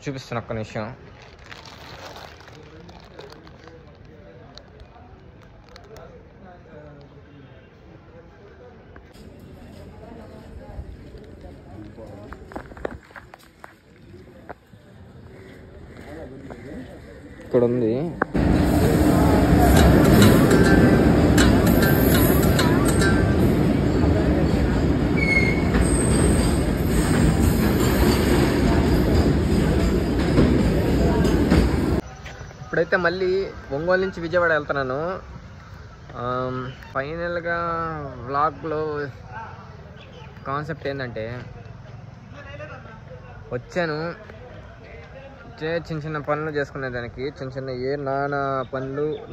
చూపిస్తాను ఒక్క నిమిషం. ఇక్కడ ఉంది. ఇప్పుడైతే మళ్ళీ ఒంగోలు నుంచి విజయవాడ వెళ్తున్నాను. ఫైనల్గా వ్లాగ్లో కాన్సెప్ట్ ఏంటంటే, వచ్చాను చిన్న చిన్న పనులు చేసుకునేదానికి, చిన్న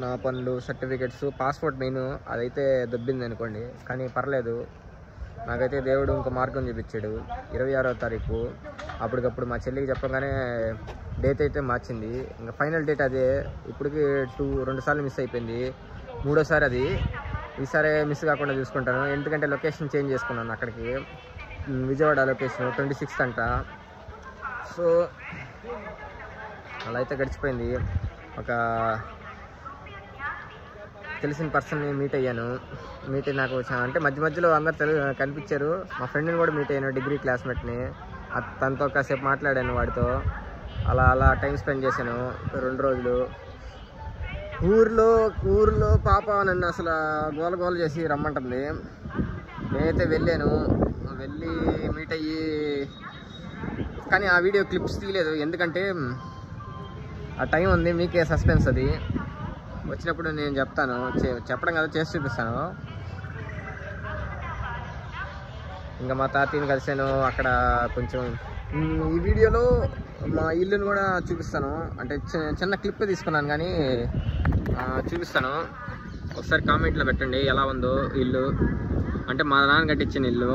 నా పనులు సర్టిఫికెట్స్, పాస్పోర్ట్ మెయిన్ అదైతే దొబ్బింది అనుకోండి. కానీ పర్లేదు, నాకైతే దేవుడు ఇంకో మార్గం చూపించాడు. 26వ తారీఖు అప్పటికప్పుడు మా చెల్లికి చెప్పగానే డేట్ అయితే మార్చింది. ఇంకా ఫైనల్ డేట్ అదే. ఇప్పటికి 2 సార్లు మిస్ అయిపోయింది. మూడోసారి అది. ఈసారి మిస్ కాకుండా చూసుకుంటాను, ఎందుకంటే లొకేషన్ చేంజ్ చేసుకున్నాను అక్కడికి. విజయవాడ లొకేషన్ 26th అంట. సో అలా అయితే గడిచిపోయింది. ఒక తెలిసిన పర్సన్ని మీట్ అయ్యాను. మీట్ అయ్యి నాకు అంటే మధ్య మధ్యలో అందరు కనిపించారు. మా ఫ్రెండ్ని కూడా మీట్ అయ్యాను, డిగ్రీ క్లాస్మేట్ని. తనతో కాసేపు మాట్లాడాను వాడితో. అలా అలా టైం స్పెండ్ చేశాను 2 రోజులు. ఊర్లో పాప నన్ను అసలు గోల చేసి రమ్మంటుంది. నేనైతే వెళ్ళాను, వెళ్ళి మీట్ అయ్యి, కానీ ఆ వీడియో క్లిప్స్ తీయలేదు, ఎందుకంటే ఆ టైం ఉంది. మీకే సస్పెన్స్, అది వచ్చినప్పుడు నేను చెప్తాను. చెప్పడం కదా, చేసి చూపిస్తాను. ఇంకా మా తాతయ్యని కలిసాను అక్కడ. కొంచెం ఈ వీడియోలో మా ఇల్లుని కూడా చూపిస్తాను. అంటే చిన్న క్లిప్ తీసుకున్నాను కానీ చూపిస్తాను. ఒకసారి కామెంట్లో పెట్టండి ఎలా ఉందో ఇల్లు. అంటే మా నాన్న కట్టించిన ఇల్లు.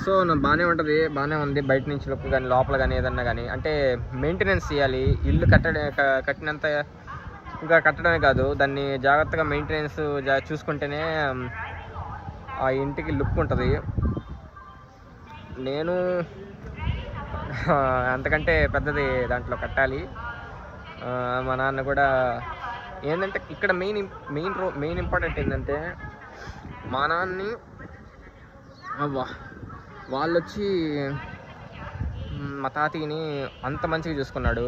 సో బాగానే ఉంటుంది, బాగానే ఉంది. బయట నుంచి లుక్ కానీ లోపల కానీ ఏదన్నా కానీ, అంటే మెయింటెనెన్స్ చేయాలి. ఇల్లు కట్టినంత ఇంకా కట్టడమే కాదు, దాన్ని జాగ్రత్తగా మెయింటెనెన్స్ చూసుకుంటేనే ఆ ఇంటికి లుక్ ఉంటుంది. నేను అంతకంటే పెద్దది దాంట్లో కట్టాలి. మా నాన్న కూడా ఏంటంటే ఇక్కడ మెయిన్ ఇంపార్టెంట్ ఏంటంటే, మా నాన్నని వాళ్ళు వచ్చి మా తాతయ్యని అంత మంచిగా చూసుకున్నాడు.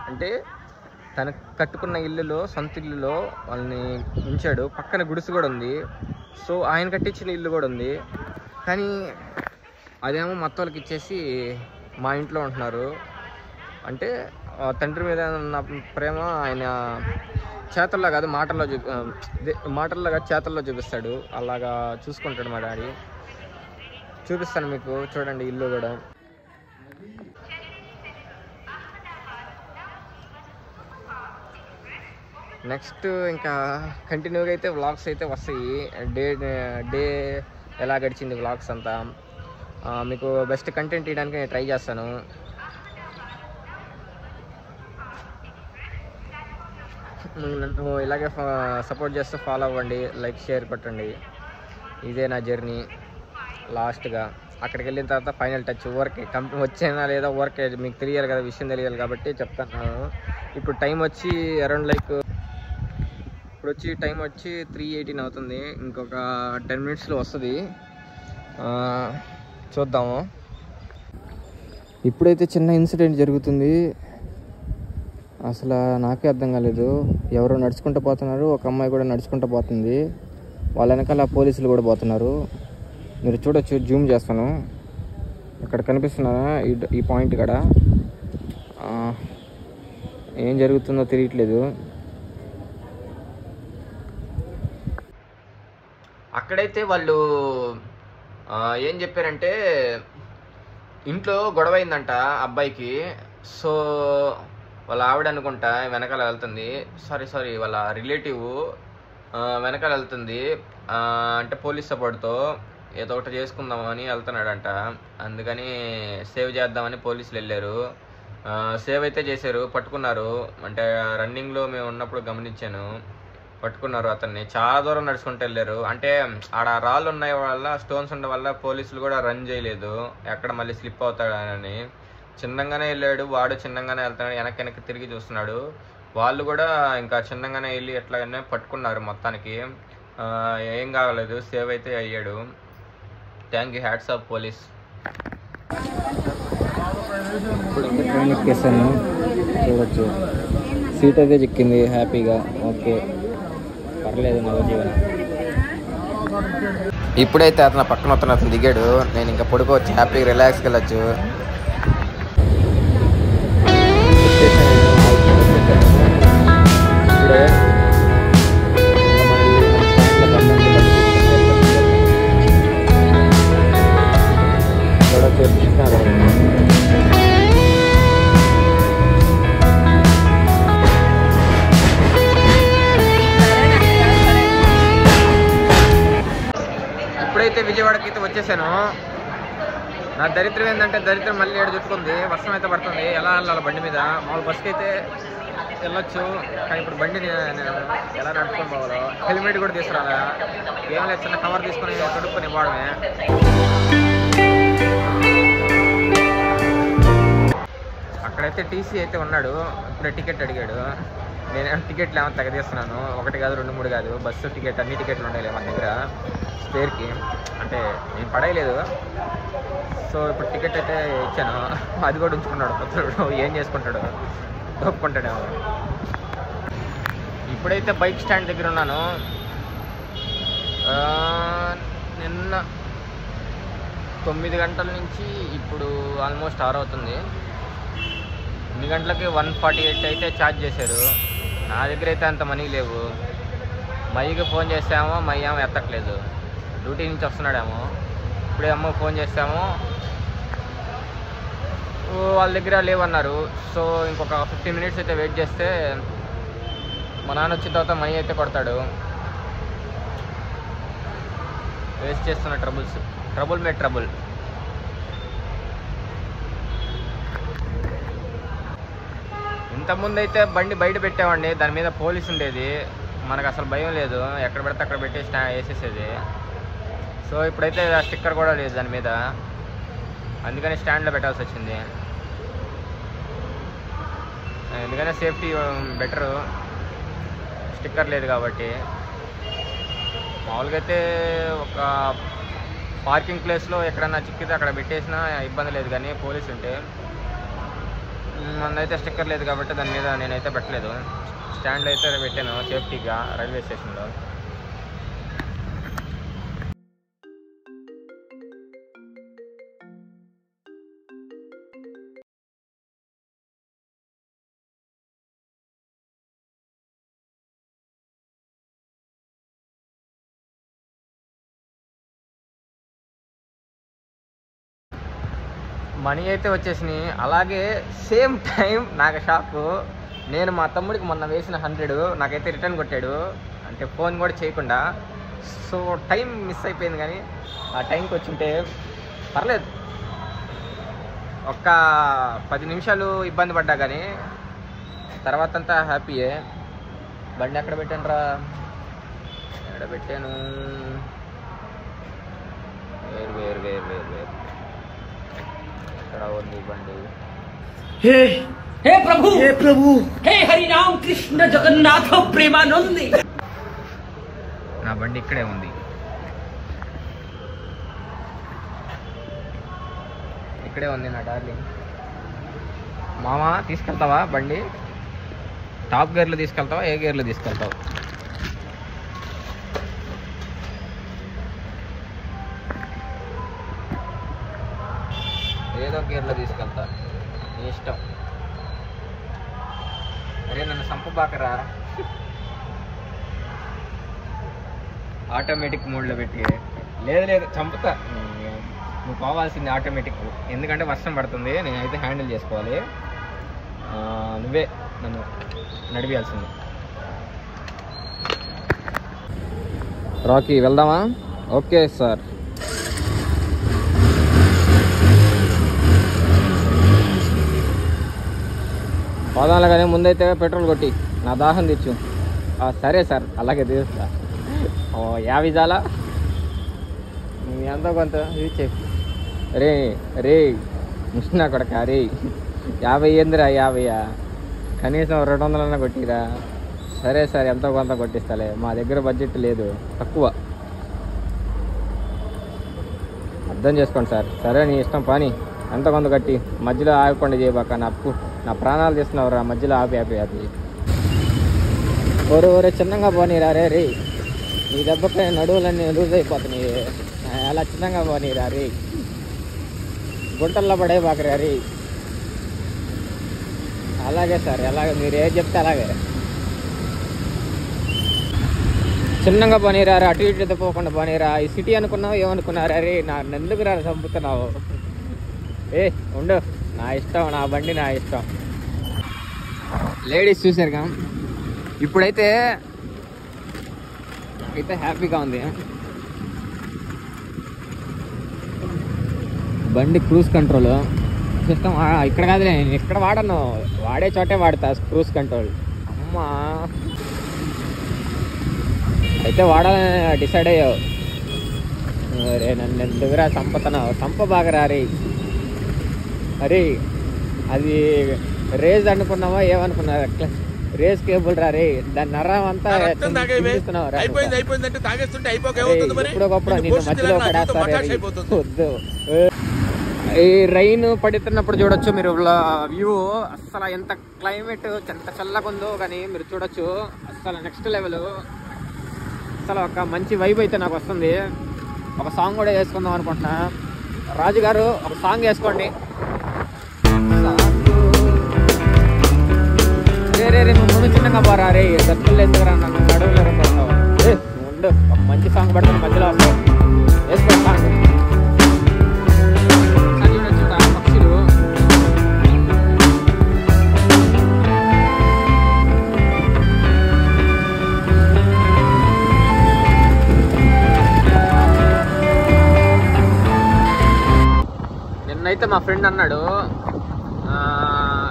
అంటే తను కట్టుకున్న ఇల్లులో, సొంత ఇల్లులో వాళ్ళని ఉంచాడు. పక్కన గుడిసు కూడా ఉంది. సో ఆయన కట్టించిన ఇల్లు కూడా ఉంది. కానీ అదేమో మొత్తం వాళ్ళకి ఇచ్చేసి మా ఇంట్లో ఉంటున్నారు. అంటే తండ్రి మీద ఉన్న ప్రేమ ఆయన చేతల్లో కాదు, మాటల్లో కాదు చేతల్లో చూపిస్తాడు. అలాగా చూసుకుంటాడు మా డాడీ. చూపిస్తాను మీకు, చూడండి ఇల్లు కూడా. నెక్స్ట్ ఇంకా కంటిన్యూగా అయితే వ్లాగ్స్ అయితే వస్తాయి. డే ఎలా గడిచింది వ్లాగ్స్ అంతా మీకు బెస్ట్ కంటెంట్ ఇవ్వడానికి నేను ట్రై చేస్తాను. నన్ను ఇలాగే సపోర్ట్ చేస్తూ ఫాలో అవ్వండి, లైక్ షేర్ కొట్టండి. ఇదే నా జర్నీ. లాస్ట్గా అక్కడికి వెళ్ళిన తర్వాత ఫైనల్ టచ్, ఊరికే వచ్చేనా లేదా ఊరికే మీకు తెలియాలి కదా, విషయం తెలియాలి కాబట్టి చెప్తాను. ఇప్పుడు టైం వచ్చి అరౌండ్ టైం వచ్చి 3:18 అవుతుంది. ఇంకొక 10 minutesలో వస్తుంది. చూద్దాము. ఇప్పుడైతే చిన్న ఇన్సిడెంట్ జరుగుతుంది. అసలు నాకే అర్థం కాలేదు. ఎవరో నడుచుకుంటూ పోతున్నారు, ఒక అమ్మాయి కూడా నడుచుకుంటూ పోతుంది. వాళ్ళ వెనకాల పోలీసులు కూడా పోతున్నారు. మీరు చూడొచ్చు, జూమ్ చేస్తాను. ఇక్కడ కనిపిస్తున్నారా ఈ పాయింట్ ఇక్కడ ఏం జరుగుతుందో తెలియట్లేదు. అక్కడైతే వాళ్ళు ఏం చెప్పారంటే, ఇంట్లో గొడవ అయిందంట అబ్బాయికి. సో వాళ్ళ ఆవిడ అనుకుంటా వెనకాల వెళ్తుంది, సారీ వాళ్ళ రిలేటివ్ వెనకాల వెళ్తుంది. అంటే పోలీస్ సపోర్ట్తో ఏదో ఒకటి చేసుకుందామని వెళ్తున్నాడంట. అందుకని సేవ్ చేద్దామని పోలీసులు వెళ్ళారు. సేవ్ అయితే చేశారు, పట్టుకున్నారు. అంటే రన్నింగ్లో మేము ఉన్నప్పుడు గమనించాను, పట్టుకున్నారు అతన్ని. చాలా దూరం నడుచుకుంటూ వెళ్ళారు. అంటే ఆడ రాళ్ళు ఉన్నాయి వల్ల, స్టోన్స్ ఉండడం వల్ల పోలీసులు కూడా రన్ చేయలేదు, ఎక్కడ మళ్ళీ స్లిప్ అవుతాడని. చిన్నగానే వెళ్ళాడు వాడు, చిన్నగానే వెళ్తున్నాడు, వెనక్కి తిరిగి చూస్తున్నాడు. వాళ్ళు కూడా ఇంకా చిన్నగానే వెళ్ళి ఎట్లాగనే పట్టుకున్నారు. మొత్తానికి ఏం కాగలేదు, సేవ్ అయితే అయ్యాడు. Thank you, hats off police. ఇప్పుడు ఇంకా ట్రైన్ ఎక్కేసాను, చూడొచ్చు. సీట్ అయితే చిక్కింది హ్యాపీగా. ఓకే, పర్లేదు నా జీవనం. ఇప్పుడైతే అతను పక్కన అతను దిగాడు. నేను ఇంకా పడుకోవచ్చు, హ్యాపీగా రిలాక్స్కి వెళ్ళచ్చు. ఇప్పుడైతే విజయవాడకి అయితే వచ్చేసాను. నా దరిద్రం ఏంటంటే, దరిద్రం మళ్ళీ ఏడు చుట్టుకుంది. వర్షం అయితే పడుతుంది, ఎలా వెళ్ళాలి బండి మీద. మామూలు బస్కి అయితే వెళ్ళొచ్చు, కానీ ఇప్పుడు బండి నేను ఎలా నడుపుకొని పోవాలో, హెల్మెట్ కూడా తీసుకురాలా, ఏం లేదు చిన్న కవర్ తీసుకొని తొడుక్కొని పోవడమే. అక్కడైతే టీసీ అయితే ఉన్నాడు, ఇప్పుడే టికెట్ అడిగాడు. నేను టికెట్లు ఏమో తగదీస్తున్నాను, 1 కాదు 2 3 కాదు, బస్సు టికెట్ అన్ని టికెట్లు ఉండాలి మన దగ్గర స్పేర్కి, అంటే నేను పడేయలేదు. సో ఇప్పుడు టికెట్ అయితే ఇచ్చాను, అది కూడా ఉంచుకున్నాడు కొత్తడు, ఏం చేసుకుంటాడు, ఒప్పుకుంటాడేమో. ఇప్పుడైతే బైక్ స్టాండ్ దగ్గర ఉన్నాను. నిన్న 9 గంటల నుంచి ఇప్పుడు ఆల్మోస్ట్ 6 అవుతుంది. 2 గంటలకి 148 అయితే ఛార్జ్ చేశారు. నా దగ్గర అయితే అంత మనీ లేవు. మైకి ఫోన్ చేసామో మై ఏమో ఎత్తట్లేదు, డ్యూటీ నుంచి వస్తున్నాడేమో. ఇప్పుడే అమ్మ ఫోన్ చేసాము, వాళ్ళ దగ్గర లేవన్నారు. సో ఇంకొక 15 మినిట్స్ అయితే వెయిట్ చేస్తే మా నాన్న వచ్చిన తర్వాత మనీ అయితే కొడతాడు. వేస్ట్ చేస్తున్న ట్రబుల్ మే ట్రబుల్. ఇంతకుముందు అయితే బండి బయట పెట్టామండి, దాని మీద పోలీస్ ఉండేది, మనకు అసలు భయం లేదు, ఎక్కడ పెడితే అక్కడ పెట్టి వేసేసేది. సో ఇప్పుడైతే స్టిక్కర్ కూడా లేదు దాని మీద, అందుకని స్టాండ్లో పెట్టాల్సి వచ్చింది. ఎందుకంటే సేఫ్టీ బెటరు, స్టిక్కర్ లేదు కాబట్టి. మామూలుగా అయితే ఒక పార్కింగ్ ప్లేస్లో ఎక్కడన్నా చిక్కితే అక్కడ పెట్టేసినా ఇబ్బంది లేదు, కానీ పోలీసు ఉంటే. మనదైతే స్టిక్కర్ లేదు కాబట్టి దాని మీద నేనైతే పెట్టలేదు, స్టాండ్లో అయితే పెట్టాను సేఫ్టీగా రైల్వే స్టేషన్లో. మనీ అయితే వచ్చేసినాయి. అలాగే సేమ్ టైం నాకు షాకు, నేను మా తమ్ముడికి మొన్న వేసిన 100 నాకైతే రిటర్న్ కొట్టాడు, అంటే ఫోన్ కూడా చేయకుండా. సో టైం మిస్ అయిపోయింది, కానీ ఆ టైంకి వచ్చింటే పర్లేదు, ఒక్క 10 నిమిషాలు ఇబ్బంది పడ్డా, కానీ తర్వాత అంతా హ్యాపీయే. బండి ఎక్కడ పెట్టాను రా, ఎక్కడ పెట్టాను, వేరు ఎక్కడ ఉంది బండి. हे प्रभु हे हरि राम कृष्ण जगन्नाथ प्रेमानंदी. నా బండి ఇక్కడే ఉంది, ఇక్కడే ఉంది నా డార్లింగ్. మామ తీసుకెళ్తావా బండి? టాప్ గేర్లో తీసుకెళ్తావా, ఏ గేర్లో తీసుకెళ్తావు? ఏదో గేర్లో తీసుకెళ్తా, నీ ఇష్టం. అరే నన్ను సంపబాకరా, ఆటోమేటిక్ మోడ్లో పెట్టి. లేదు చంపుతా, నువ్వు పోవాల్సింది ఆటోమేటిక్, ఎందుకంటే వర్షం పడుతుంది, నేనైతే హ్యాండిల్ చేసుకోవాలి, నువ్వే నన్ను నడిపించాల్సింది. రాకీ వెళ్దామా? Okay sir. పోదాంలో కానీ ముందైతే పెట్రోల్ కొట్టి నా దాహం తెచ్చు. సరే సార్, అలాగే తీస్తా. 50 చాలా, ఎంతో కొంత ఇచ్చే. రే ముష్నా కొడక, రే 50 ఏందిరా, 50 కనీసం 200 కొట్టిరా. సరే సార్, ఎంతో కొంత కొట్టిస్తాలే, మా దగ్గర బడ్జెట్ లేదు, తక్కువ, అర్థం చేసుకోండి సార్. సరే నీ ఇష్టం, పని ఎంతో కొంత కట్టి, మధ్యలో ఆగకుండా చేయబాక, నా ప్రాణాలు తీస్తున్నావురా, మధ్యలో ఆపి. ఒరే చిన్నగా పోనీరా, రే నీ దెబ్బకి నడువులన్నీ లూజ్ అయిపోతున్నాయి, అలా చిన్నగా పోనీరా, రే గుంటల్లో పడే బాకరా, రే. అలాగే సార్, అలాగే మీరు ఏది చెప్తే అలాగే, చిన్నగా పోనీరా, అటు ఇటు తిప్పకుండా పోనీరా. ఈ సిటీ అనుకున్నావు, ఏమనుకున్నారా, రే ఎందుకు రా చంపుతున్నావు? ఉండు, నా ఇష్టం, నా బండి నా ఇష్టం. లేడీస్ చూసారుగా, ఇప్పుడైతే హ్యాపీగా ఉంది. బండి క్రూజ్ కంట్రోల్ సిస్టమ్ ఇక్కడ కాదులే, నేను ఇక్కడ వాడను, వాడే చోటే వాడతా క్రూజ్ కంట్రోల్. అమ్మా అయితే వాడాలని డిసైడ్ అయ్యావు. అరే నన్ను ఎందుకురా చంపుతున్నావు, చంప బాగా రే. అరే అది రేజ్ అనుకున్నావా ఏమనుకున్నా? రేస్ కేబుల్ రా రే, దాని నరం అంతా ఎప్పుడొకప్పుడు నిన్ను మధ్యలో పడేస్తారు. వద్దు. ఈ రైన్ పడుతున్నప్పుడు చూడొచ్చు మీరు వ్యూ. అస్సలు ఎంత క్లైమేట్ ఎంత చల్లగా ఉందో కానీ మీరు చూడొచ్చు. అస్సలు నెక్స్ట్ లెవెల్. అసలు ఒక మంచి వైబ్ అయితే నాకు వస్తుంది. ఒక సాంగ్ కూడా వేసుకుందాం అనుకుంటున్నా. రాజు గారు ఒక సాంగ్ వేసుకోండి. రే నువ్వు ముందు చిన్నగా పోరా రే, దత్తులు ఎందుకురా నన్ను నడువులేరు ఉండు. ఒక మంచి సాంగ్ పడుతుంది మధ్యలో వస్తావు. వేసుకోండి సాంగ్. చూడొచ్చు పక్షులు. నిన్నైతే మా ఫ్రెండ్ అన్నాడు,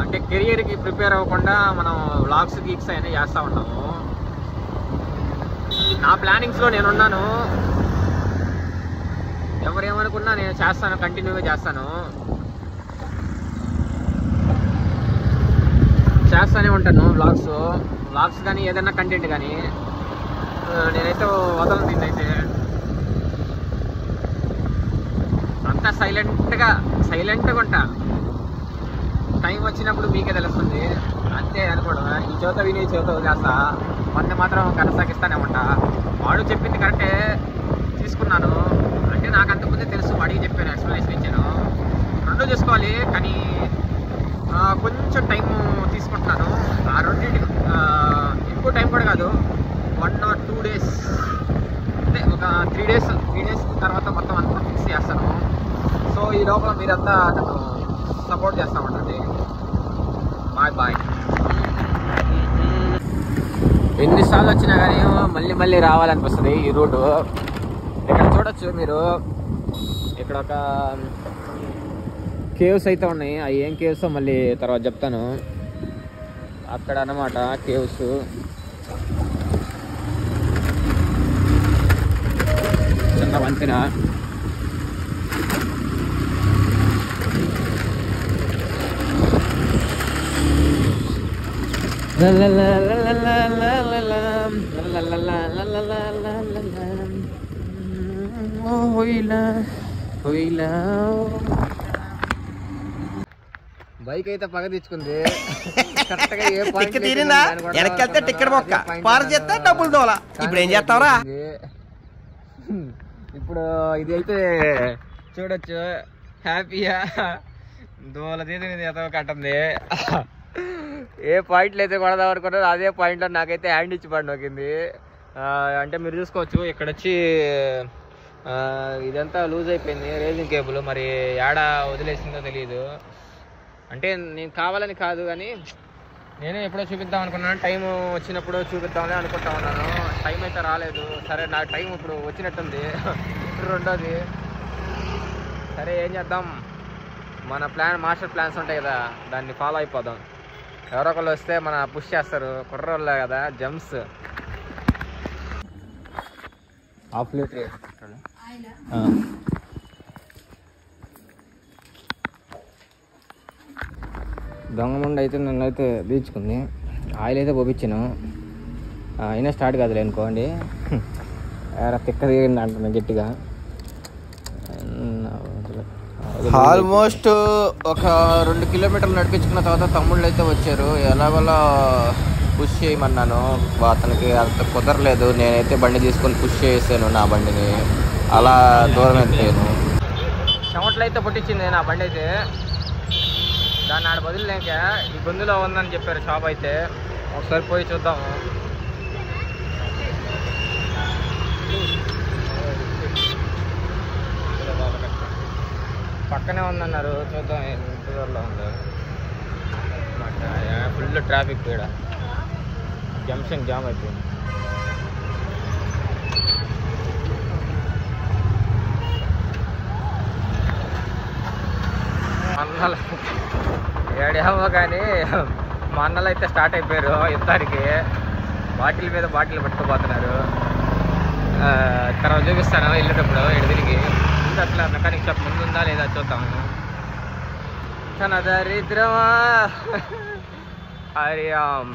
అంటే కెరియర్కి ప్రిపేర్ అవ్వకుండా మనం వ్లాగ్స్ గీక్స్ అయినా చేస్తూ ఉంటాము. నా ప్లానింగ్స్లో నేనున్నాను. ఎవరేమనుకున్నా నేను చేస్తాను, కంటిన్యూగా చేస్తానే ఉంటాను. వ్లాగ్స్ కానీ ఏదైనా కంటెంట్ కానీ నేనైతే వదలను. దీన్నైతే అంతా సైలెంట్గా ఉంటా. టైం వచ్చినప్పుడు మీకే తెలుస్తుంది అంతే అనుకోవడం. ఈ చోత విని చోత వదిలేస్తా, మంది మాత్రం కొనసాగిస్తానే ఉంటా. వాడు చెప్పింది కరెక్టే తీసుకున్నాను అంటే నాకు అంతకుముందే తెలుసు. వాడికి చెప్పాను, ఎక్స్ప్లెనేషన్ ఇచ్చాను. రెండు చూసుకోవాలి కానీ కొంచెం టైం తీసుకుంటున్నాను. ఆ రెండింటికి ఎక్కువ టైం కూడా కాదు, 1 or 2 days అంటే ఒక 3 days తర్వాత మొత్తం అంతా ఫిక్స్ చేస్తాను. సో ఈ లోపల మీరంతా నన్ను సపోర్ట్ చేస్తూ ఉండండి. బాయ్. ఎన్నిసార్లు వచ్చినా కానీ మళ్ళీ రావాలనిపిస్తుంది ఈ రూటు. ఇక్కడ చూడొచ్చు మీరు, ఇక్కడ ఒక కేవ్స్ అయితే ఉన్నాయి. అవి ఏం కేవ్స్ మళ్ళీ తర్వాత చెప్తాను. అక్కడ అన్నమాట కేవ్స్. చిన్న వంతెన. బైక్ అయితే పగ తెచ్చుకుంది. కరెక్ట్గా ఏ పాయింట్ వెనకెళ్తే టికెట్ మొక్క పారు చేస్తే డబ్బులు దోలా. ఇప్పుడు ఏం చేస్తావురా? ఇప్పుడు ఇది అయితే చూడొచ్చు. హ్యాపీగా దోల తీసి కట్టింది. ఏ పాయింట్లు అయితే కొడదాం అనుకున్నారు అదే పాయింట్లో నాకైతే హ్యాండ్ ఇచ్చి పడి నొక్కింది. అంటే మీరు చూసుకోవచ్చు ఇక్కడ వచ్చి ఇదంతా లూజ్ అయిపోయింది రేజింగ్ కేబుల్. మరి ఏడ వదిలేసిందో తెలియదు. అంటే నేను కావాలని కాదు కానీ నేనే ఎప్పుడో చూపిద్దాం అనుకున్నాను. టైం వచ్చినప్పుడు చూపిద్దామని అనుకుంటా ఉన్నాను. టైం అయితే రాలేదు. సరే నాకు టైం ఇప్పుడు వచ్చినట్టుంది. ఇప్పుడు రెండోది. సరే ఏం చేద్దాం, మన మాస్టర్ ప్లాన్స్ ఉంటాయి కదా, దాన్ని ఫాలో అయిపోదాం. ఎవరో ఒకళ్ళు వస్తే మన పుష్ చేస్తారు. కుర్రోళ్ళే కదా, జంప్స్. హాఫ్ లీటర్ దొంగముండ అయితే నన్ను అయితే బీచుకుంది. ఆయిల్ అయితే పోపించాను, అయినా స్టార్ట్ కాదులే అనుకోండి. తిక్క తీరింది అంటున్నాను గట్టిగా. ఆల్మోస్ట్ ఒక 2 కిలోమీటర్లు నడిపించుకున్న తర్వాత తమ్ముళ్ళు అయితే వచ్చారు. ఎలాగోలా పుష్ చేయమన్నాను, అతనికి అంత కుదరలేదు. నేనైతే బండి తీసుకొని పుష్ చేసాను నా బండిని. అలా దూరం అయిపోయాను. చెమట్లు అయితే పుట్టించింది నా బండి అయితే. దాన్ని ఆడ బదులులేక ఈ గొంతులో ఉందని చెప్పారు షాప్ అయితే. ఒకసారి పోయి చూద్దాము. పక్కనే ఉందన్నారు, చూద్దాం ఎంత దూరంలో ఉందో. ఫుల్ ట్రాఫిక్ ఇక్కడ, జంక్షన్ జామ్ అయిపోయింది. ఏడేమో కానీ మా అన్నలు అయితే స్టార్ట్ అయిపోయారు యుద్ధానికి. బాటిల్ మీద బాటిల్ పట్టుకుపోతున్నారు. తర్వాత చూపిస్తాను వెళ్ళేటప్పుడు ఎడిదిరిగి. ముందు అట్లా మెకానిక్ షాప్ ముందు ఉందా లేదా చూద్దాము. తన దరిద్రమా హరిరామ్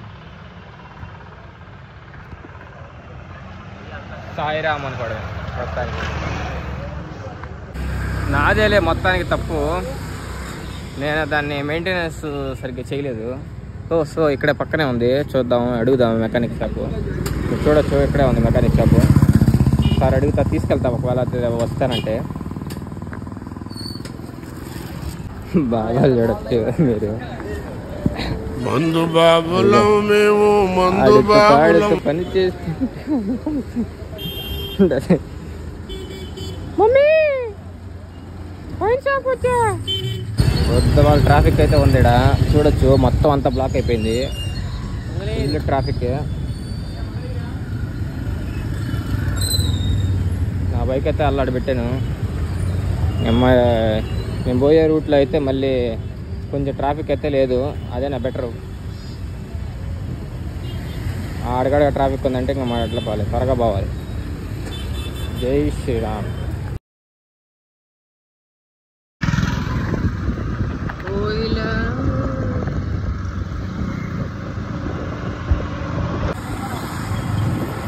సాయిరామ్ అనుకోవడం మొత్తానికి. నాదేలే మొత్తానికి తప్పు, నేను దాన్ని మెయింటెనెన్స్ సరిగ్గా చేయలేదు. సో ఇక్కడ పక్కనే ఉంది, చూద్దాం అడుగుదాం మెకానిక్ షాపు. చూడొచ్చు ఇక్కడే ఉంది మెకానిక్ షాపు. సార్ అడుగుతా, తీసుకెళ్తాం ఒకవేళ వస్తానంటే. బాగా చూడొచ్చు మీరు. మందు బాబులం మేము, మందు బాబులం. పని చేస్తూ మమ్మీ వద్ద వాళ్ళ ట్రాఫిక్ అయితే ఉంది ఇక్కడ చూడొచ్చు. మొత్తం అంతా బ్లాక్ అయిపోయింది, ఇల్లు ట్రాఫిక్. నా బైక్ అయితే అల్లాడి పెట్టాను. మేము పోయే రూట్లో అయితే మళ్ళీ కొంచెం ట్రాఫిక్ అయితే లేదు, అదే నా బెటరు. అడగడగా ట్రాఫిక్ ఉందంటే ఇంకా మా ఎట్లా పోవాలి, త్వరగా పోవాలి. జై శ్రీరామ్.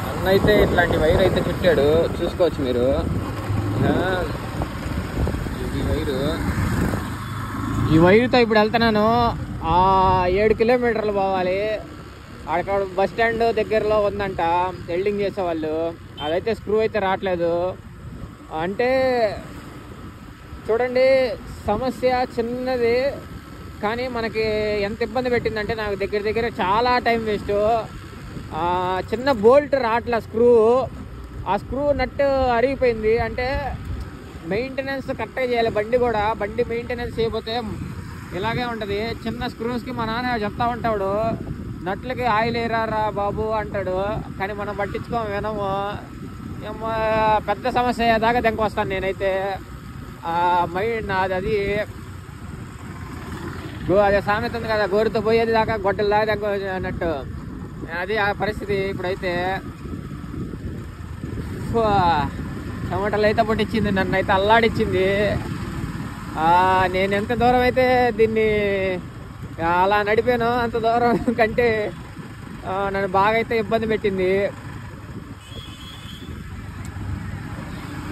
అన్న అయితే ఇట్లాంటి వైర్ అయితే చుట్టాడు, చూసుకోవచ్చు మీరు. ఈ వైరుతో ఇప్పుడు వెళ్తున్నాను. 7 కిలోమీటర్లు పోవాలి. అక్కడ బస్ స్టాండ్ దగ్గరలో ఉందంట వెల్డింగ్ చేసేవాళ్ళు. అదైతే స్క్రూ అయితే రావట్లేదు. అంటే చూడండి, సమస్య చిన్నది కానీ మనకి ఎంత ఇబ్బంది పెట్టిందంటే నాకు దగ్గర చాలా టైం వేస్ట్. చిన్న బోల్ట్ రావట్లే, ఆ స్క్రూ నట్టు అరిగిపోయింది. అంటే మెయింటెనెన్స్ కరెక్ట్గా చేయాలి బండి కూడా. బండి మెయింటెనెన్స్ చేయకపోతే ఇలాగే ఉంటుంది. చిన్న స్క్రూస్కి మా నాన్న చెప్తా ఉంటాడు, నట్లకి ఆయిల్ వేయరా బాబు అంటాడు. కానీ మనం పట్టించుకోము, వినము. పెద్ద సమస్య దాకా దెంక వస్తాను నేనైతే. అది అదే సామెత ఉంది కదా, గోరుతో పోయేది దాకా గొడ్డలు దాకా దెంక అన్నట్టు. అది ఆ పరిస్థితి ఇప్పుడైతే. టమాటాలు అయితే పట్టించింది, నన్ను అయితే అల్లాడిచ్చింది. నేను ఎంత దూరం అయితే దీన్ని అలా నడిపాను అంత దూరం కంటే నన్ను బాగా అయితే ఇబ్బంది పెట్టింది.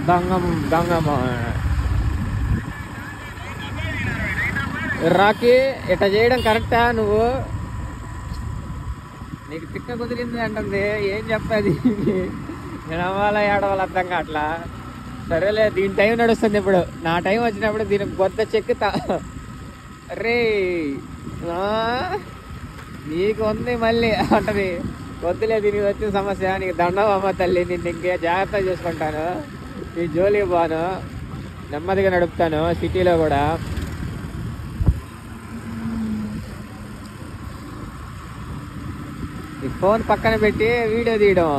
దొంగమ్మ రాకి ఇట్లా చేయడం కరెక్టా? నువ్వు నీకు తిక్క కుదిరింది అంటుంది, ఏం చెప్పేది? ఏడవాల అర్థం కావట్లా. సరేలే, దీని టైం నడుస్తుంది. ఇప్పుడు నా టైం వచ్చినప్పుడు దీనికి కొత్త చెక్కుతా. రే నీకు ఉంది మళ్ళీ అంటది. వద్దులే, దీనికి వచ్చిన సమస్య, నీకు దండం అమ్మ తల్లి, నిన్ను ఇంకే జాగ్రత్త చేసుకుంటాను, నీ జోలికి పోను, నెమ్మదిగా నడుపుతాను సిటీలో కూడా. ఈ ఫోన్ పక్కన పెట్టి వీడియో తీయడం,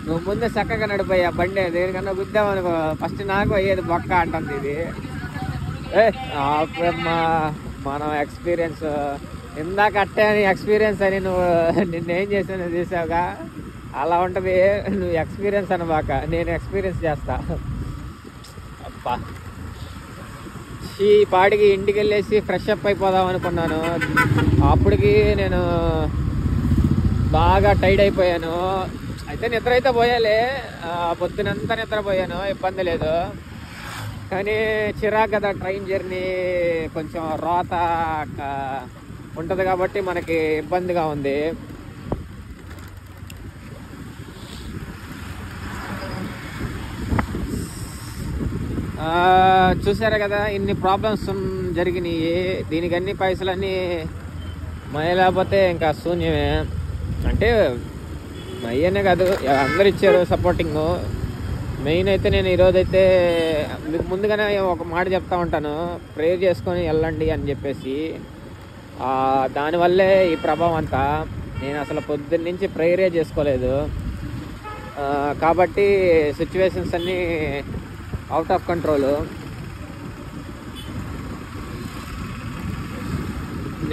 నువ్వు ముందే చక్కగా నడిపోయా బండి. దేనికన్నా గుద్దామనుకో ఫస్ట్ నాకు అయ్యేది బొక్క అంటుంది ఇది. మనం ఎక్స్పీరియన్స్ ఇందాక అట్టే అని ఎక్స్పీరియన్స్ అని నువ్వు నిన్నేం చేసావు చూసావుగా, అలా ఉంటుంది. నువ్వు ఎక్స్పీరియన్స్ అనబాక, నేను ఎక్స్పీరియన్స్ చేస్తా. అబ్బా, ఈ పాటికి ఇంటికి వెళ్ళేసి ఫ్రెష్ అప్ అయిపోదాం అనుకున్నాను. అప్పటికి నేను బాగా టైర్డ్ అయిపోయాను. అయితే నిద్ర అయితే పోయాలి, పొద్దునంతా నిద్రపోయాను, ఇబ్బంది లేదు. కానీ చిరాకు కదా, ట్రైన్ జర్నీ కొంచెం రోత ఉంటుంది కాబట్టి మనకి ఇబ్బందిగా ఉంది. చూసారా కదా, ఇన్ని ప్రాబ్లమ్స్ జరిగినాయి. దీనికి అన్ని పైసలన్నీ లేకపోతే ఇంకా శూన్యమే. అంటే అయ్యనే కాదు, అందరు ఇచ్చారు సపోర్టింగ్. మెయిన్ అయితే నేను ఈరోజైతే మీకు ముందుగానే ఒక మాట చెప్తా ఉంటాను, ప్రేయర్ చేసుకొని వెళ్ళండి అని చెప్పేసి. దానివల్లే ఈ ప్రభావం అంతా. నేను అసలు పొద్దున్న నుంచి ప్రేయరే చేసుకోలేదు కాబట్టి సిచ్యువేషన్స్ అన్నీ అవుట్ ఆఫ్ కంట్రోల్.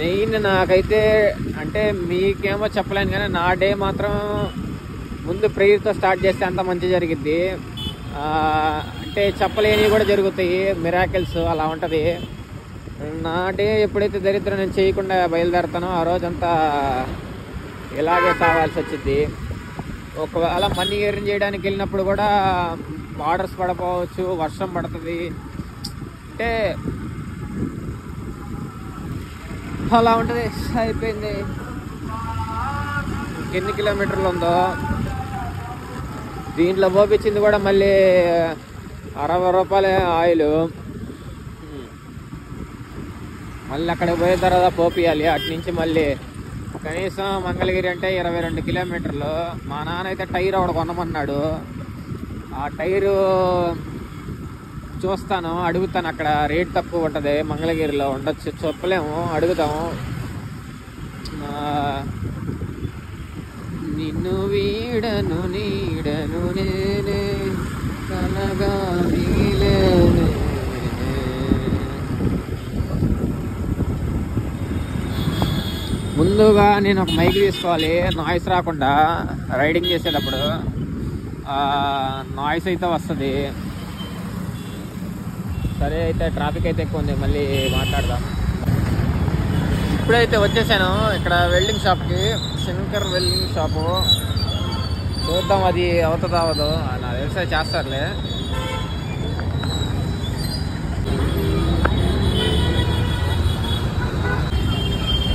మెయిన్ నాకైతే అంటే మీకేమో చెప్పలేను కానీ నా డే మాత్రం ముందు ప్రేయర్తో స్టార్ట్ చేస్తే అంత మంచి జరిగిద్ది. అంటే చెప్పలేనివి కూడా జరుగుతాయి, మిరాకిల్స్ అలా ఉంటుంది. నా డే ఎప్పుడైతే దరిద్రం నేను చేయకుండా బయలుదేరుతానో ఆ రోజంతా ఇలాగే కావాల్సి వచ్చింది. ఒకవేళ మనీ ఎర్న్ చేయడానికి వెళ్ళినప్పుడు కూడా బార్డర్స్ పడపోవచ్చు, వర్షం పడుతుంది, అంటే అలా ఉంటుంది. అయిపోయింది. ఎన్ని కిలోమీటర్లు ఉందో దీంట్లో పోపించింది కూడా మళ్ళీ 60 రూపాయలే ఆయిల్. మళ్ళీ అక్కడికి పోయిన తర్వాత పోపియాలి. అటు నుంచి మళ్ళీ కనీసం మంగళగిరి అంటే 22 కిలోమీటర్లు. మా నాన్న అయితే టైర్ ఒకటి కొనమన్నాడు. ఆ టైరు చూస్తాను, అడుగుతాను. అక్కడ రేట్ తక్కువ ఉంటుంది, మంగళగిరిలో ఉండొచ్చు, చెప్పలేము, అడుగుతాము. నిన్ను వీడను నీడను నేనే కలగా మిగిలేనే. ముందుగా నేను ఒక మైక్ తీసుకోవాలి, నాయిస్ రాకుండా. రైడింగ్ చేసేటప్పుడు నాయిస్ అయితే వస్తుంది. సరే అయితే ట్రాఫిక్ అయితే ఎక్కువ ఉంది, మళ్ళీ మాట్లాడదాం. ఇప్పుడైతే వచ్చేసాను ఇక్కడ వెల్డింగ్ షాప్కి, శంకర్ వెల్డింగ్ షాపు. చూద్దాం అది అవుతుందో అవ్వదు, నా వ్యవసాయం చేస్తారులే.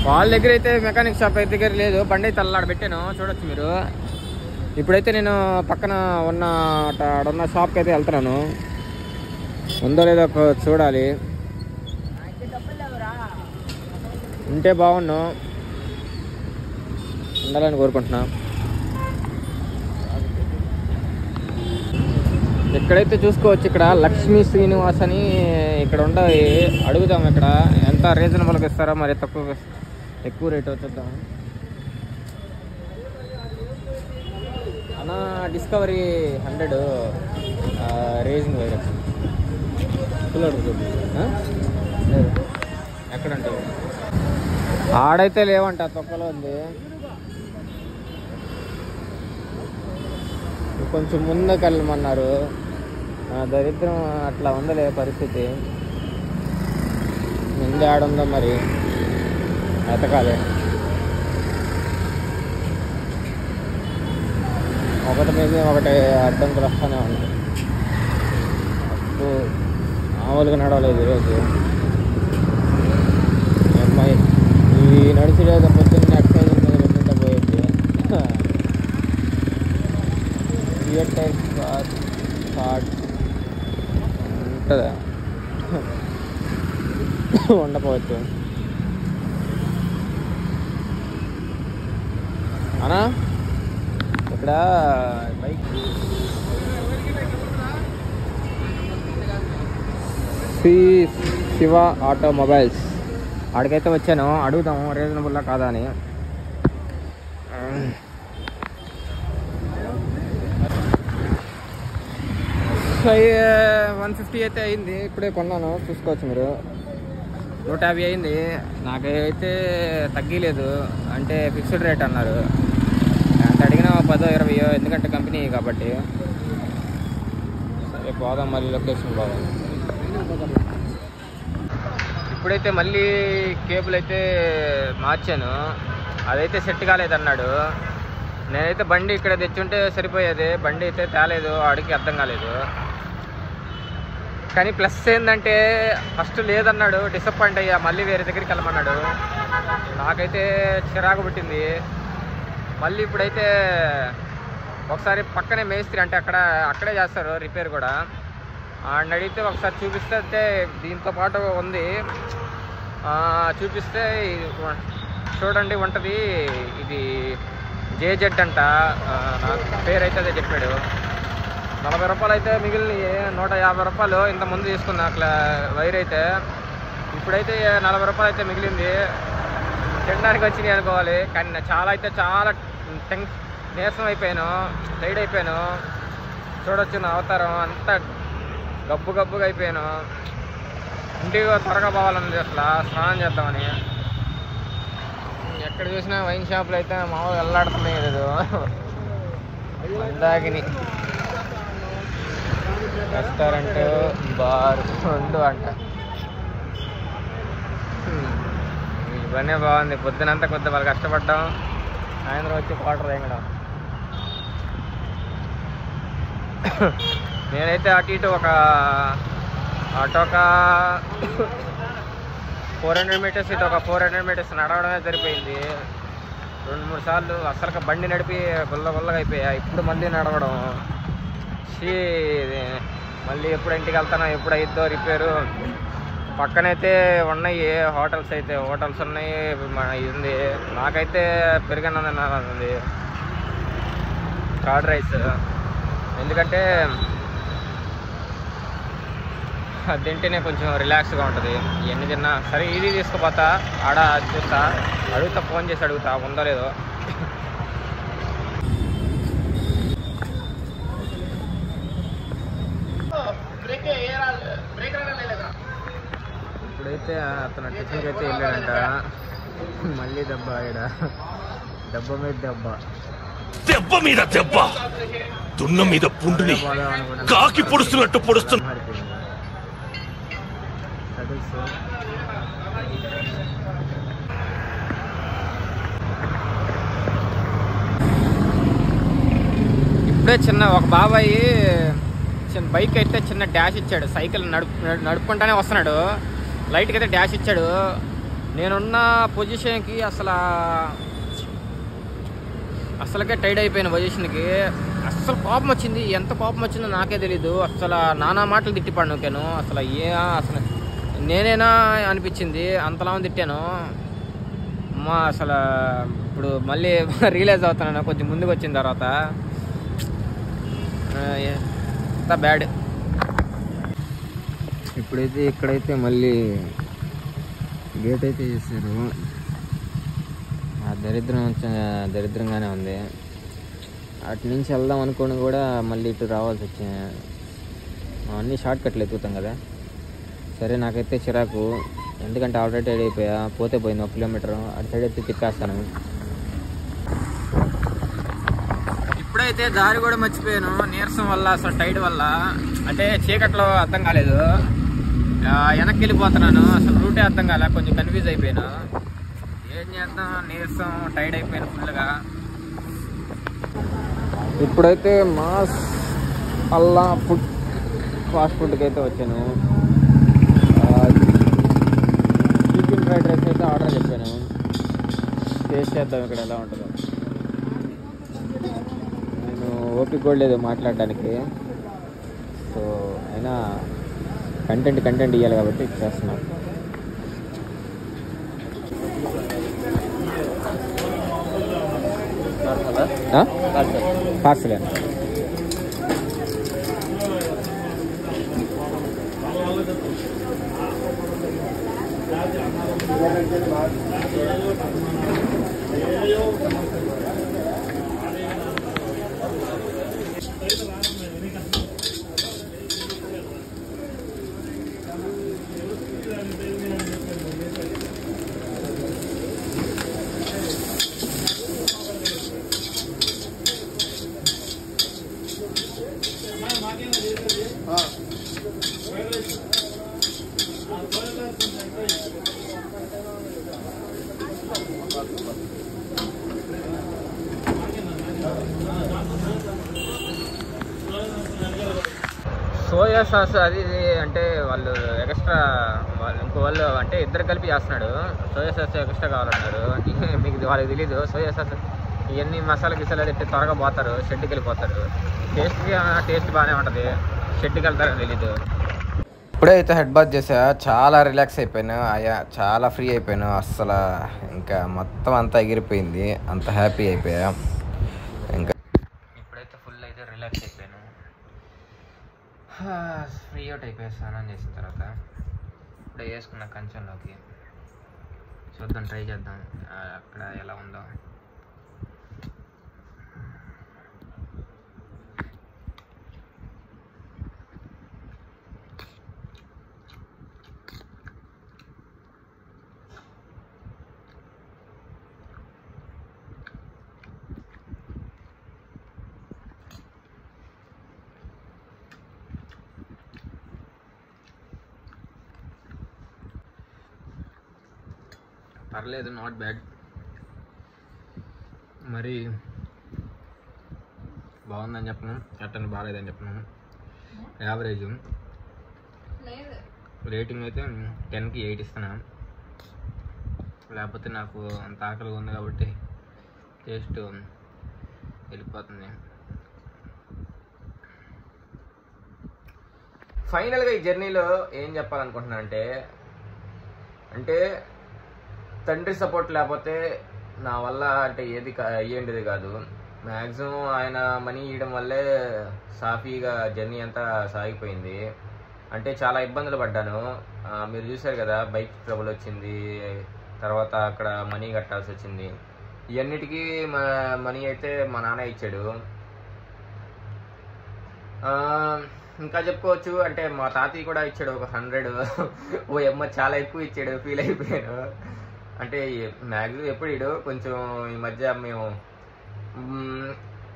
వాళ్ళ దగ్గర అయితే మెకానిక్ షాప్ అయితే దగ్గర లేదు, బండి అయితే అల్లాడ పెట్టాను, చూడొచ్చు మీరు. ఇప్పుడైతే నేను పక్కన ఉన్న షాప్కి అయితే వెళ్తున్నాను. ఉందో లేదో చూడాలి, ఉంటే బాగున్నాను, ఉండాలని కోరుకుంటున్నా. ఇక్కడైతే చూసుకోవచ్చు, ఇక్కడ లక్ష్మీ శ్రీనివాస్ అని ఇక్కడ ఉండవు. అడుగుదాం ఇక్కడ ఎంత రీజనబుల్గా ఇస్తారో, మరి ఎక్కువ రేట్ వచ్చేద్దాం. అన్నా డిస్కవరీ 100 రేసింగ్ వైర్ ఎక్కడంటే ఆడైతే లేవంట, తొక్కలో ఉంది. కొంచెం ముందుకు వెళ్ళమన్నారు. నా దరిద్రం అట్లా ఉందలే పరిస్థితి. ముందు ఆడుందో మరి ఎతకాలి. ఒకటి మీద ఒకటి అడ్డంకులు వస్తూనే ఉంది. మామూలుగా నడవలేదు ఈరోజు. అమ్మాయి ఈ నడిచిలేదు, పొద్దున్న ఎక్సైజ్ ఉంటుంది, పొద్దున్న పోయేది. ఉంటుందా ఉండకపోవచ్చు అనా. ఇక్కడ బైక్ శివ ఆటోమొబైల్స్ ఆడికైతే వచ్చాను, అడుగుదాము రీజనబుల్లా కాదా అని. 150 అయితే అయింది, ఇప్పుడే కొన్నాను, చూసుకోవచ్చు మీరు. 150 అయింది. నాకైతే తగ్గలేదు, అంటే ఫిక్స్డ్ రేట్ అన్నారు. ఎంత అడిగినా 10-20, ఎందుకంటే కంపెనీ కాబట్టి. సరే పోదాం, మళ్ళీ లొకేషన్ పోదాం. ఇప్పుడైతే మళ్ళీ కేబుల్ అయితే మార్చాను, అదైతే సెట్ కాలేదన్నాడు. నేనైతే బండి ఇక్కడ తెచ్చుంటే సరిపోయేది, బండి అయితే తేలేదు, ఆడికి అర్థం కాలేదు. కానీ ప్లస్ ఏంటంటే ఫస్ట్ లేదన్నాడు, డిసప్పాయింట్ అయ్యా, మళ్ళీ వేరే దగ్గరికి వెళ్ళమన్నాడు. నాకైతే చిరాకు పుట్టింది. మళ్ళీ ఇప్పుడైతే ఒకసారి పక్కనే మేస్త్రి, అంటే అక్కడే చేస్తారు రిపేర్ కూడా, ఆడిని అడిగితే ఒకసారి చూపిస్తే దీంతో పాటు ఉంది, చూపిస్తే చూడండి ఉంటుంది, ఇది జేజెడ్ అంట, పేరు అయితే అదే చెప్పాడు. 40 రూపాయలు అయితే మిగిలినవి, 150 రూపాయలు ఇంత ముందు తీసుకున్నా అట్లా వైర్ అయితే. ఇప్పుడైతే 40 రూపాయలు అయితే మిగిలింది. తినడానికి వచ్చినాయి అనుకోవాలి, కానీ చాలా నీరసం అయిపోయాను, టైడ్ అయిపోయాను. చూడొచ్చు నా అవతారం, అంతా గబ్బుగా అయిపోయాను. ఇంటికి త్వరగా పోవాలన్నది, అసలు స్నానం చేద్దామని. ఎక్కడ చూసినా వైన్ షాపులు అయితే మామూలుగా వెళ్ళాడుతున్నాయి లేదు. మందాకిని రెస్టారెంట్ బార్ రెండు అంట. ఇవన్నీ బాగుంది. పొద్దునంతా కొద్ది వాళ్ళు కష్టపడ్డాం, సాయంత్రం వచ్చి క్వార్టర్ తాగడం. నేనైతే అటు ఇటు ఒక 400 మీటర్స్, ఇటు ఒక 400 మీటర్స్ నడవడమే సరిపోయింది. 2-3 సార్లు అసలు బండి నడిపి గుల్లగా అయిపోయా. ఇప్పుడు మళ్ళీ నడవడం, మళ్ళీ ఎప్పుడు ఇంటికి వెళ్తానో, ఎప్పుడు అయిద్దో రిపేరు. పక్కనైతే ఉన్నాయి హోటల్స్ ఉన్నాయి. ఇది నాకైతే పెరిగన్నది ఉంది, కర్డ్ రైస్. ఎందుకంటే అది తింటేనే కొంచెం రిలాక్స్గా ఉంటుంది. ఎన్ని తిన్నా సరే ఇది తీసుకుపోతా, ఆడ చూస్తా, అడుగుతా, ఫోన్ చేసి అడుగుతా ఉందో లేదో. ఇప్పుడైతే అతను టిఫిన్కి అయితే వెళ్ళాడంట. మళ్ళీ దెబ్బ, దెబ్బ మీద దెబ్బ, దున్న మీద పుండుని కాకి పొడుస్తున్నట్టు పొడుస్తున్నా. ఇప్పుడే ఒక బాబాయ్ చిన్న బైక్ అయితే చిన్న డాష్ ఇచ్చాడు. సైకిల్ నడుపుకుంటానే వస్తున్నాడు, లైట్కి అయితే డాష్ ఇచ్చాడు. నేనున్న పొజిషన్కి అసలుకే టైడ్ అయిపోయిన పొజిషన్కి అస్సలు కోపం వచ్చింది. ఎంత కోపం వచ్చిందో నాకే తెలీదు. అసలు నానా మాటలు తిట్టిపాడు నొక్కాను. అసలు నేనేనా అనిపించింది, అంతలా తిట్టాను. అసలు ఇప్పుడు మళ్ళీ రియలైజ్ అవుతున్నాను కొంచెం ముందుకు వచ్చిన తర్వాత. ఎంత బ్యాడ్. ఇక్కడైతే మళ్ళీ గేట్ అయితే చేశారు. దరిద్రంగానే ఉంది. అటు నుంచి వెళ్దాం అనుకోని కూడా మళ్ళీ ఇటు రావాల్సి వచ్చింది. అన్నీ షార్ట్ కట్లు ఎత్తుతాం కదా. సరే నాకైతే చిరాకు, ఎందుకంటే ఆల్రెడీ టైడ్ అయిపోయా. పోతే పోయింది 1 కిలోమీటర్, అటు సైడ్ అయితే తిప్పేస్తాను. ఇప్పుడైతే దారి కూడా మర్చిపోయాను నీరసం వల్ల, అసలు టైడ్ వల్ల. అంటే చీకట్లో అర్థం కాలేదు, వెనక్కి వెళ్ళిపోతున్నాను. అసలు రూటే అర్థం కాలే, కొంచెం కన్ఫ్యూజ్ అయిపోయాను. ఏం చేద్దాం, నీరసం, టైడ్ అయిపోయాను ఫుల్గా. ఇప్పుడైతే మాస్ అల్లా ఫాస్ట్ ఫుడ్కి అయితే వచ్చాను. చికెన్ ఫ్రైడ్ రైస్ అయితే ఆర్డర్ చెప్పాను. టేస్ట్ చేద్దాం ఇక్కడ ఎలా ఉంటుందో. నేను ఓపిక కూడా లేదు మాట్లాడడానికి. సో అయినా కంటెంట్ ఇవ్వాలి కాబట్టి చేస్తున్నాను. పార్సల్ సోయా సాస్ అది ఇది అంటే వాళ్ళు ఎక్స్ట్రా, వాళ్ళు అంటే ఇద్దరు కలిపి చేస్తున్నాడు. సోయా సాస్ ఎక్స్ట్రా కావాలన్నారు. మీకు వాళ్ళకి తెలీదు సోయా సాస్ ఇవన్నీ మసాలా గిసాలు తిట్టి త్వరగా పోతారు, షెడ్కి వెళ్ళిపోతారు. టేస్ట్ బాగానే ఉంటుంది, షెడ్కి వెళ్తారని తెలీదు. ఇప్పుడే అయితే హెడ్ బాత్ చేసా, చాలా రిలాక్స్ అయిపోయాను. చాలా ఫ్రీ అయిపోయాను. అస్సలు ఇంకా మొత్తం అంతా ఎగిరిపోయింది, అంత హ్యాపీ అయిపోయా. ఇంకా ఇప్పుడైతే ఫుల్ అయితే రిలాక్స్ అయిపోయాను, ఫ్రీ అవుట్ అయిపోయా స్నానం చేసిన తర్వాత. ఇప్పుడే వేసుకున్న కంచంలోకి చూద్దాం, ట్రై చేద్దాం అక్కడ ఎలా ఉందో. పర్లేదు, నాట్ బ్యాడ్. మరి బాగుందని చెప్పను, అట్టని బాగాలేదని చెప్పను, యావరేజ్. రేటింగ్ అయితే 10కి 8 ఇస్తున్నా. లేకపోతే నాకు అంత ఆకలిగా ఉంది కాబట్టి టేస్ట్ వెళ్ళిపోతుంది. ఫైనల్గా ఈ జర్నీలో ఏం చెప్పాలనుకుంటున్నా అంటే తండ్రి సపోర్ట్ లేకపోతే నా వల్ల అంటే అయ్యేది కాదు. మ్యాక్సిమం ఆయన మనీ ఇవ్వడం వల్లే సాఫీగా జర్నీ అంతా సాగిపోయింది. అంటే చాలా ఇబ్బందులు పడ్డాను. మీరు చూసారు కదా, బైక్ ట్రబుల్ వచ్చింది, తర్వాత అక్కడ మనీ కట్టాల్సి వచ్చింది. ఇవన్నిటికీ మనీ అయితే మా నాన్న ఇచ్చాడు. ఇంకా చెప్పుకోవచ్చు అంటే మా తాతయ్య కూడా ఇచ్చాడు ఒక 100. ఓ అమ్మ చాలా ఎక్కువ ఇచ్చాడు, ఫీల్ అయిపోయాను. అంటే మ్యాక్సిమం ఎప్పుడు ఇడు కొంచెం ఈ మధ్య మేము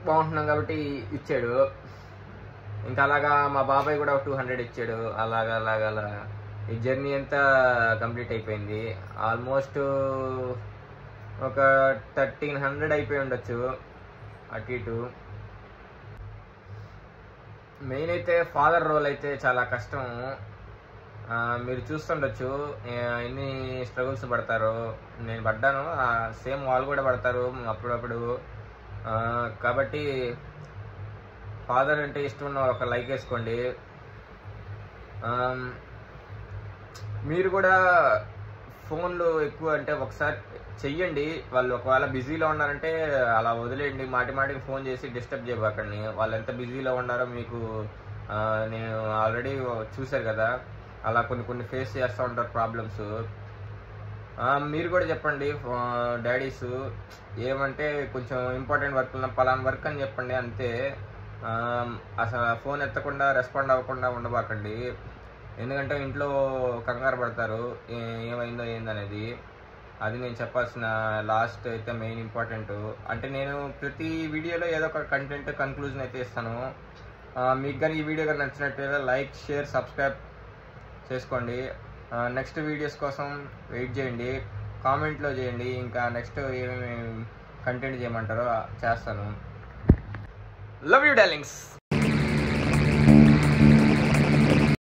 బాగుంటున్నాం కాబట్టి ఇచ్చాడు. ఇంకా అలాగా మా బాబాయ్ కూడా 200 ఇచ్చాడు. అలాగా ఈ జర్నీ అంతా కంప్లీట్ అయిపోయింది. ఆల్మోస్ట్ ఒక 1300 అయిపోయి ఉండొచ్చు అటు ఇటు. మెయిన్ అయితే ఫాదర్ రోల్ అయితే చాలా కష్టం. మీరు చూస్తుండొచ్చు ఎన్ని స్ట్రగుల్స్ పడతారో. నేను పడ్డాను, సేమ్ వాళ్ళు కూడా పడతారు అప్పుడప్పుడు. కాబట్టి ఫాదర్ అంటే ఇష్టం ఉన్న ఒక లైక్ వేసుకోండి. మీరు కూడా ఫోన్లు ఎక్కువ అంటే ఒకసారి చెయ్యండి. వాళ్ళు ఒకవేళ బిజీలో ఉన్నారంటే అలా వదిలేయండి. మాటికి ఫోన్ చేసి డిస్టర్బ్ చేయబాకండి. వాళ్ళు ఎంత బిజీలో ఉన్నారో మీకు నేను ఆల్రెడీ చూశారు కదా. అలా కొన్ని ఫేస్ చేస్తూ ఉంటారు ప్రాబ్లమ్స్. మీరు కూడా చెప్పండి డాడీస్, ఏమంటే కొంచెం ఇంపార్టెంట్ వర్క్ ఉన్న పలానా వర్క్ అని చెప్పండి అంతే. అసలు ఫోన్ ఎత్తకుండా రెస్పాండ్ అవ్వకుండా ఉండబాకండి. ఎందుకంటే ఇంట్లో కంగారు పడతారు ఏమైందో ఏందనేది. అది నేను చెప్పాల్సిన లాస్ట్ అయితే మెయిన్ ఇంపార్టెంట్. అంటే నేను ప్రతి వీడియోలో ఏదో ఒక కంటెంట్ కన్క్లూజన్ అయితే ఇస్తాను. మీకు కానీ ఈ వీడియో కానీ నచ్చినట్లయితే లైక్, షేర్, సబ్స్క్రైబ్ చేసుకోండి. నెక్స్ట్ వీడియోస్ కోసం వెయిట్ చేయండి, కామెంట్లో చేయండి. ఇంకా నెక్స్ట్ ఏమేమి కంటెంట్ చేయమంటారో చేస్తాను. Love you darlings.